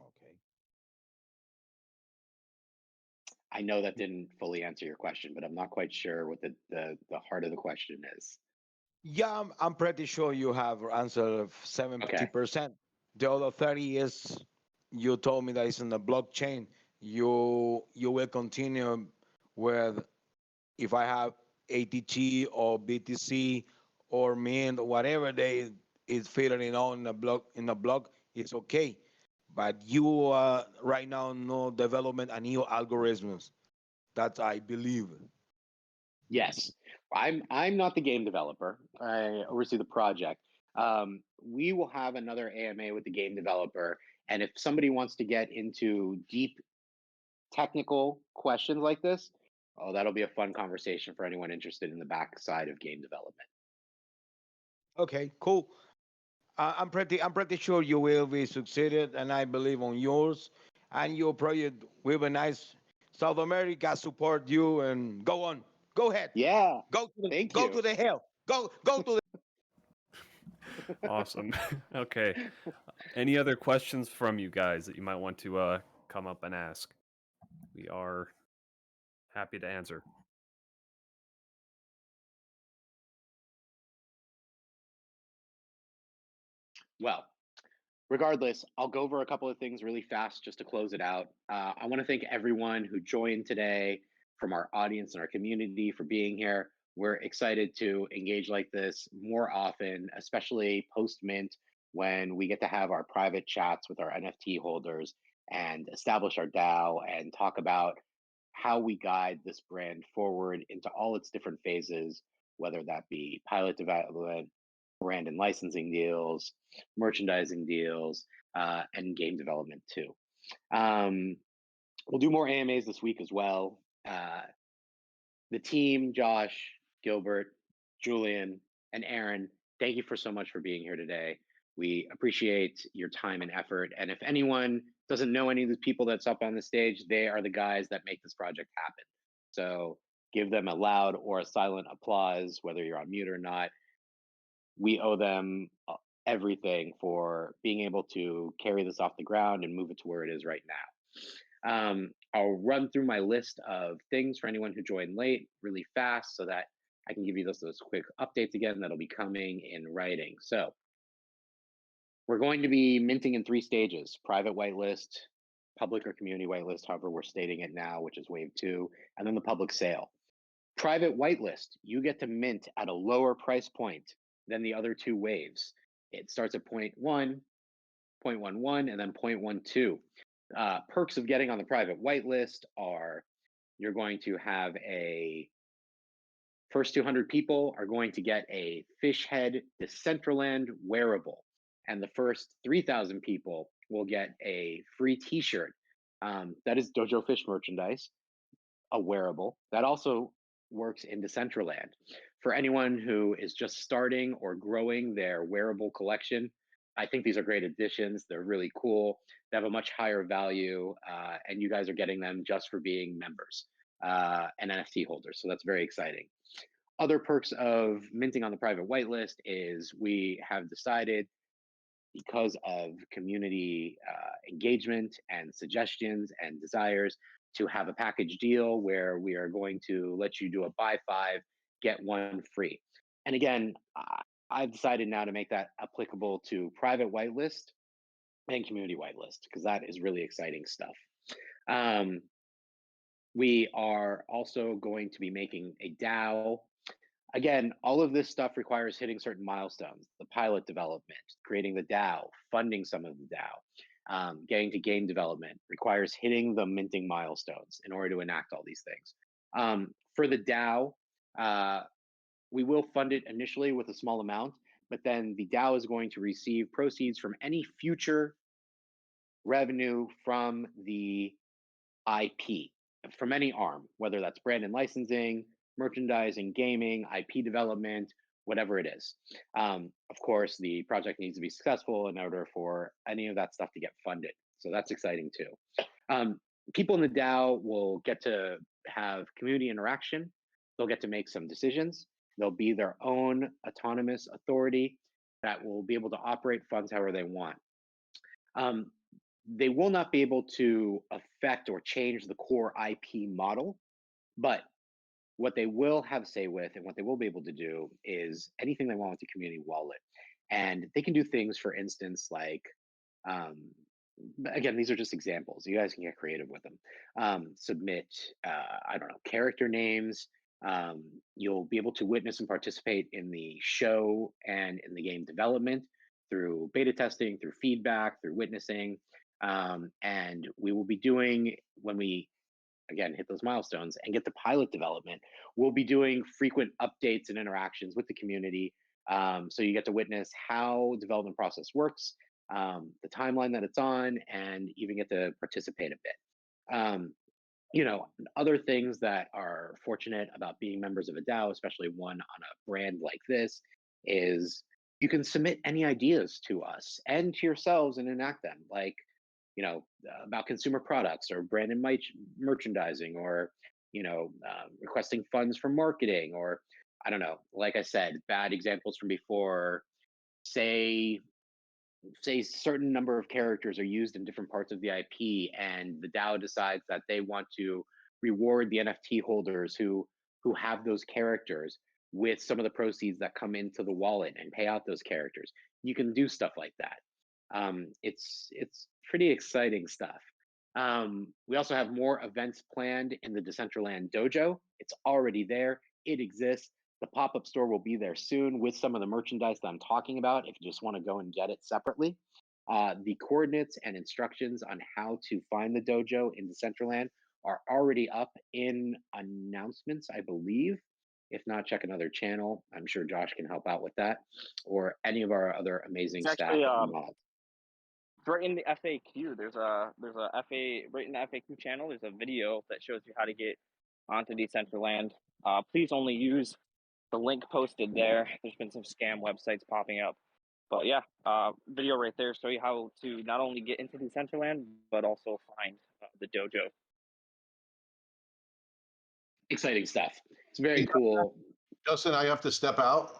Okay. I know that didn't fully answer your question, but I'm not quite sure what the heart of the question is. Yeah, I'm pretty sure you have answered Okay. 70%. The other 30 is you told me that it's in the blockchain. You will continue with if I have ATT or BTC or Mint or whatever they is filling on the block, it's okay. But you right now no development and new algorithms. That I believe. Yes, I'm not the game developer. I oversee the project. We will have another AMA with the game developer, and if somebody wants to get into deep technical questions like this, oh, that'll be a fun conversation for anyone interested in the backside of game development. Okay, cool. I'm pretty sure you will be succeeded, and I believe on yours and your project will be nice. South America support you, and go on, go ahead, Yeah, thank go to you. the hell, go to the. Awesome. Okay. Any other questions from you guys that you might want to come up and ask? We are happy to answer. Well, regardless, I'll go over a couple of things really fast just to close it out. I want to thank everyone who joined today from our audience and our community for being here. We're excited to engage like this more often, especially post mint when we get to have our private chats with our NFT holders and establish our DAO and talk about how we guide this brand forward into all its different phases, whether that be pilot development, brand and licensing deals, merchandising deals, and game development too. Um, we'll do more AMAs this week as well. The team, Josh, Gilbert, Julian, and Aaron, thank you for so much for being here today. We appreciate your time and effort. And if anyone doesn't know any of the people that's up on the stage, they are the guys that make this project happen. So give them a loud or a silent applause, whether you're on mute or not. We owe them everything for being able to carry this off the ground and move it to where it is right now. I'll run through my list of things for anyone who joined late really fast so that I can give you those quick updates again that'll be coming in writing. So we're going to be minting in 3 stages: private whitelist, public or community whitelist, however we're stating it now, which is wave 2, and then the public sale. Private whitelist, you get to mint at a lower price point than the other 2 waves. It starts at 0.1, 0.11, and then 0.12. Perks of getting on the private whitelist are you're going to have a first 200 people are going to get a fish head Decentraland wearable, and the first 3,000 people will get a free T-shirt. That is Dojo Fish merchandise, a wearable that also works in Decentraland. For anyone who is just starting or growing their wearable collection, I think these are great additions. They're really cool. They have a much higher value, and you guys are getting them just for being members and NFT holders. So that's very exciting. Other perks of minting on the private whitelist is we have decided, because of community engagement and suggestions and desires, to have a package deal where we are going to let you do a buy 5, get 1 free. And again, I've decided now to make that applicable to private whitelist and community whitelist because that is really exciting stuff. Um, we are also going to be making a DAO. Again, all of this stuff requires hitting certain milestones: the pilot development, creating the DAO, funding some of the DAO, getting to game development requires hitting the minting milestones in order to enact all these things. For the DAO, we will fund it initially with a small amount, but then the DAO is going to receive proceeds from any future revenue from the IP, from any arm, whether that's brand and licensing, merchandising, gaming, IP development, whatever it is. Of course, the project needs to be successful in order for any of that stuff to get funded. So that's exciting too. People in the DAO will get to have community interaction. They'll get to make some decisions. They'll be their own autonomous authority that will be able to operate funds however they want. Um, they will not be able to affect or change the core IP model, but what they will have say with and what they will be able to do is anything they want with the community wallet. And they can do things, for instance, like, um, again, these are just examples. You guys can get creative with them. Submit, I don't know, character names. You'll be able to witness and participate in the show and in the game development through beta testing, through feedback, through witnessing. And we will be doing, when we again hit those milestones and get the pilot development, we'll be doing frequent updates and interactions with the community. So you get to witness how development process works, the timeline that it's on, and even get to participate a bit. You know, other things that are fortunate about being members of a DAO, especially one on a brand like this, is you can submit any ideas to us and to yourselves and enact them. Like, you know, about consumer products or brand and merchandising, or requesting funds for marketing, or I don't know. Like I said, bad examples from before. Say certain number of characters are used in different parts of the IP, and the DAO decides that they want to reward the NFT holders who have those characters with some of the proceeds that come into the wallet and pay out those characters. You can do stuff like that. It's pretty exciting stuff. We also have more events planned in the Decentraland Dojo. It's already there. It exists. The pop-up store will be there soon with some of the merchandise that I'm talking about if you just want to go and get it separately. The coordinates and instructions on how to find the dojo in Decentraland are already up in announcements, I believe. If not, check another channel. I'm sure Josh can help out with that, or any of our other amazing It's staff actually and mods. right in the FAQ. There's a FA right in the FAQ channel. There's a video that shows you how to get onto Decentraland. Please only use the link posted there. There's been some scam websites popping up, but yeah, video right there show you how to not only get into Decentraland but also find the dojo. Exciting stuff. It's very Hey, cool. Justin, I have to step out.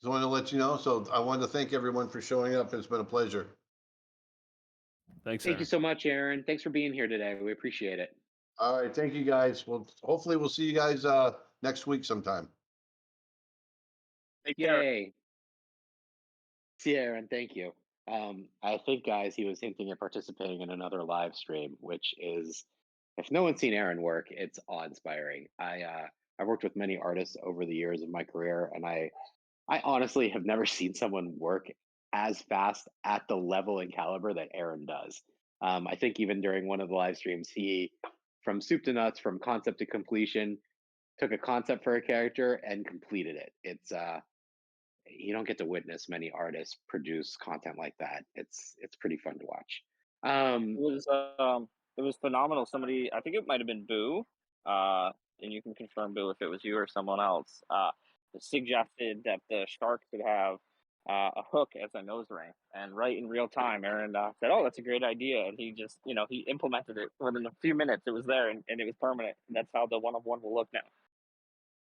Just wanted to let you know. So I wanted to thank everyone for showing up. It's been a pleasure. Thanks, Thank you Aaron. so much, Aaron. Thanks for being here today. We appreciate it. All right. Thank you guys. Well, hopefully we'll see you guys next week sometime. Take care. Yay. See you, Aaron. Thank you. I think, guys, he was hinting at participating in another live stream, which is, if no one's seen Aaron work, it's awe-inspiring. I've worked with many artists over the years of my career, and I honestly have never seen someone work as fast at the level and caliber that Aaron does. I think even during one of the live streams, he, from soup to nuts, from concept to completion, took a concept for a character and completed it. It's you don't get to witness many artists produce content like that. It's pretty fun to watch. It was it was phenomenal. Somebody, I think it might have been Boo, and you can confirm Boo if it was you or someone else. Suggested that the shark could have a hook as a nose ring, and right in real time, Aaron said, "Oh, that's a great idea," and he just, he implemented it within a few minutes. It was there, and it was permanent. And that's how the one-of-one will look now.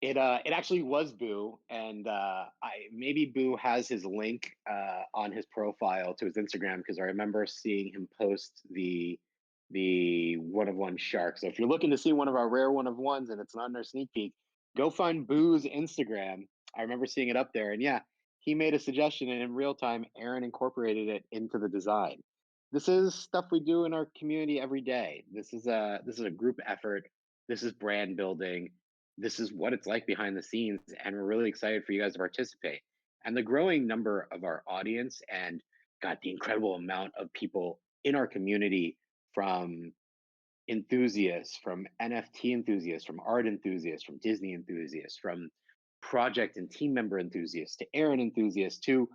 It actually was Boo, and maybe Boo has his link on his profile to his Instagram, because I remember seeing him post the one of one shark. So if you're looking to see one of our rare one of ones and it's not in our sneak peek, go find Boo's Instagram I remember seeing it up there, and yeah, he made a suggestion, and in real time, Aaron incorporated it into the design. This is stuff we do in our community every day. This is a group effort. This is brand building. This is what it's like behind the scenes, and we're really excited for you guys to participate. And the growing number of our audience, and got the incredible amount of people in our community, from enthusiasts, from NFT enthusiasts, from art enthusiasts, from Disney enthusiasts, from project and team member enthusiasts to Aaron enthusiasts, to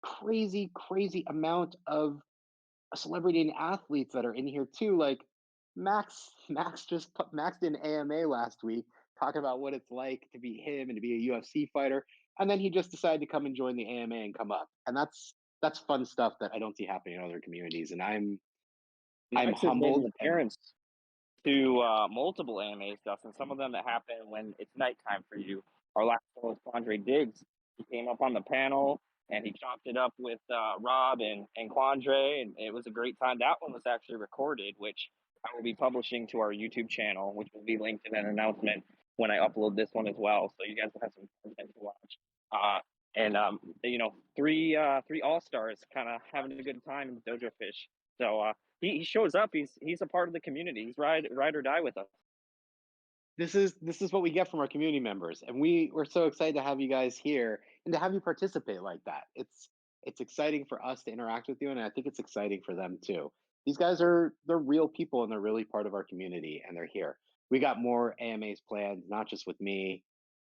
crazy, crazy amount of celebrity and athletes that are in here too. Like Max did an AMA last week talking about what it's like to be him and to be a UFC fighter, and then he just decided to come and join the AMA and come up, and that's fun stuff that I don't see happening in other communities, and I'm Max has made an humbled and appearance to multiple anime stuff, and some of them that happen when it's nighttime for you. Our last one was Quandre Diggs. He came up on the panel and he chopped it up with Rob and Quandre, and it was a great time. That one was actually recorded, which I will be publishing to our YouTube channel, which will be linked in an announcement when I upload this one as well. So you guys will have some content to watch. And three all stars kind of having a good time in the Dojo Fish. So he shows up. He's a part of the community. He's ride or die with us. this is what we get from our community members, and we're so excited to have you guys here and to have you participate like that. It's exciting for us to interact with you, and I think it's exciting for them too. These guys they're real people, and they're really part of our community, and they're here. We got more AMAs planned, not just with me.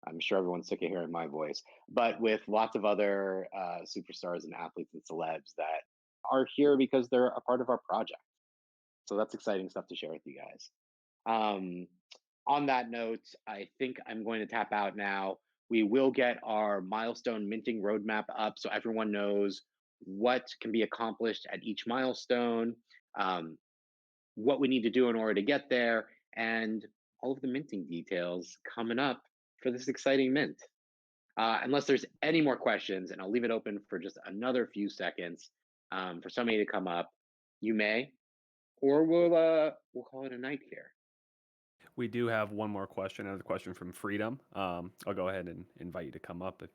I'm sure everyone's sick of hearing my voice, but with lots of other superstars and athletes and celebs that are here because they're a part of our project. So that's exciting stuff to share with you guys. Um, on that note, I think I'm going to tap out now. We will get our milestone minting roadmap up so everyone knows what can be accomplished at each milestone, um, what we need to do in order to get there, and all of the minting details coming up for this exciting mint. Unless there's any more questions, and I'll leave it open for just another few seconds for somebody to come up, you may, or we'll call it a night here. We do have one more question, another question from Freedom. I'll go ahead and invite you to come up, if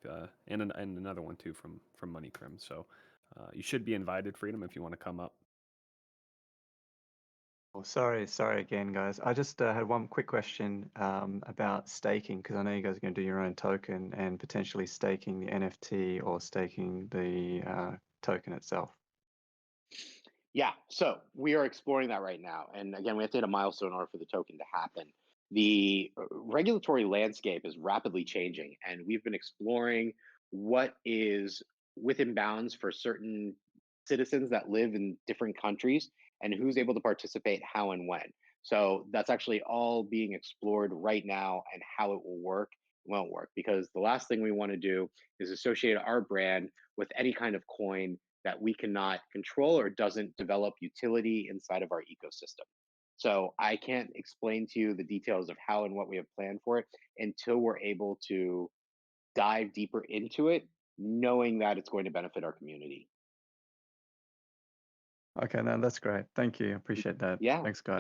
and another one too from Money Crim. So you should be invited, Freedom, if you want to come up. Oh, sorry again, guys. I just had one quick question about staking, because I know you guys are going to do your own token and potentially staking the NFT or staking the token itself. Yeah, so we are exploring that right now. And again, we have to hit a milestone in order for the token to happen. The regulatory landscape is rapidly changing, and we've been exploring what is within bounds for certain citizens that live in different countries and who's able to participate how and when. So that's actually all being explored right now, and how it will work, won't work, because the last thing we want to do is associate our brand with any kind of coin that we cannot control or doesn't develop utility inside of our ecosystem. So I can't explain to you the details of how and what we have planned for it until we're able to dive deeper into it, knowing that it's going to benefit our community. Okay, no, that's great. Thank you. Appreciate that. Yeah. Thanks, guys.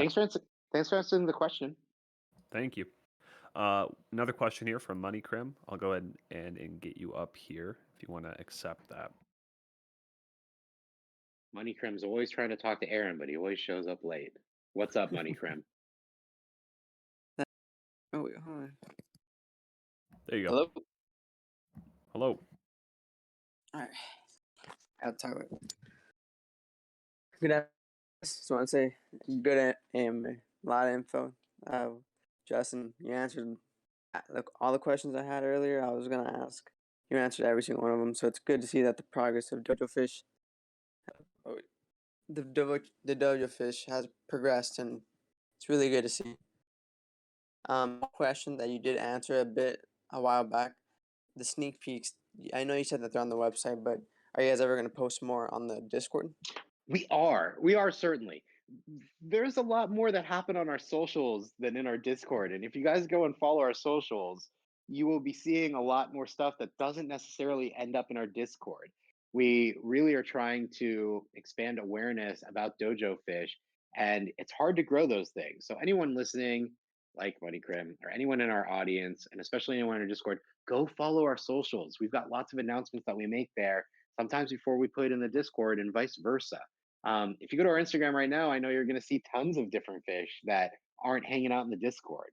Thanks for answering the question. Thank you. Another question here from Money Crim. I'll go ahead and get you up here if you want to accept that. Money Crim's always trying to talk to Aaron, but he always shows up late. What's up, Money Crim? Oh wait, hold on. There you go. Hello. Hello. All right. I'll talk about it. Good afternoon. Just want to say good and a lot of info. Justin, you answered all the questions I had earlier. I was gonna ask. You answered every single one of them. So it's good to see that the progress of Dojo Fish, the Dojo Fish has progressed, and it's really good to see. Question that you did answer a while back, the sneak peeks. I know you said that they're on the website, but are you guys ever going to post more on the Discord? We are certainly. There's a lot more that happen on our socials than in our Discord. And if you guys go and follow our socials, you will be seeing a lot more stuff that doesn't necessarily end up in our Discord. We really are trying to expand awareness about Dojo Fish, and it's hard to grow those things. So anyone listening, like Money Crim, or anyone in our audience, and especially anyone in our Discord, go follow our socials. We've got lots of announcements that we make there, sometimes before we put it in the Discord, and vice versa. If you go to our Instagram right now, I know you're going to see tons of different fish that aren't hanging out in the Discord.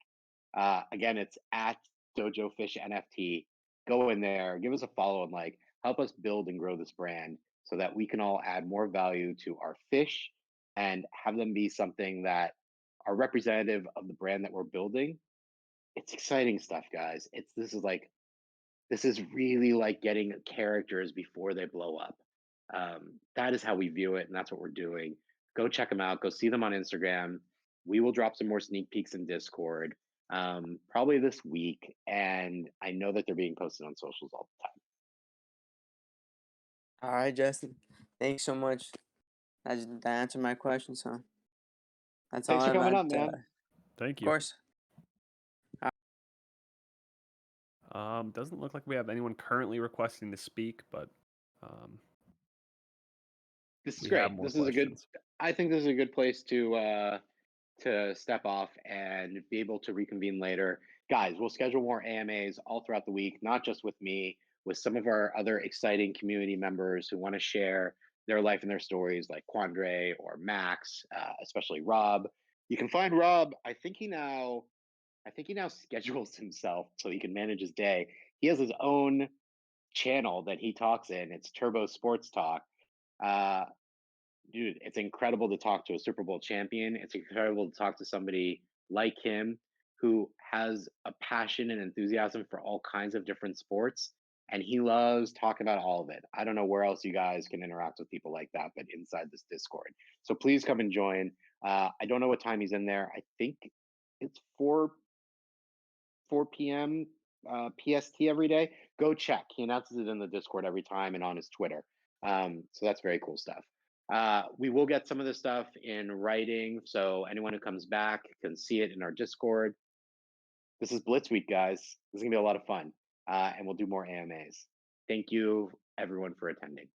Again, it's at Dojo Fish NFT. Go in there, give us a follow, and like help us build and grow this brand so that we can all add more value to our fish and have them be something that are representative of the brand that we're building. It's exciting stuff, guys. This is really like getting characters before they blow up. That is how we view it, and that's what we're doing. Go check them out. Go see them on Instagram. We will drop some more sneak peeks in Discord, probably this week, and I know that they're being posted on socials all the time. All right, Justin. Thanks so much. That answered my question, son. That's all Thanks for I coming meant. up, man. Thank Of you. course. Doesn't look like we have anyone currently requesting to speak, but This is we great. have more This is a good. questions. I think this is a good place to step off and be able to reconvene later. Guys, we'll schedule more AMAs all throughout the week, not just with me, with some of our other exciting community members who want to share their life and their stories, like Quandre or Max, especially Rob. You can find Rob. I think he now schedules himself so he can manage his day. He has his own channel that he talks in. It's Turbo Sports Talk. Uh, Dude, it's incredible to talk to a Super Bowl champion. It's incredible to talk to somebody like him who has a passion and enthusiasm for all kinds of different sports. And he loves talking about all of it. I don't know where else you guys can interact with people like that, but inside this Discord. So please come and join. I don't know what time he's in there. I think it's 4 p.m. PST every day. Go check. He announces it in the Discord every time and on his Twitter. So that's very cool stuff. We will get some of this stuff in writing, so anyone who comes back can see it in our Discord. This is Blitz Week, guys. This is gonna be a lot of fun, and we'll do more AMAs. Thank you, everyone, for attending.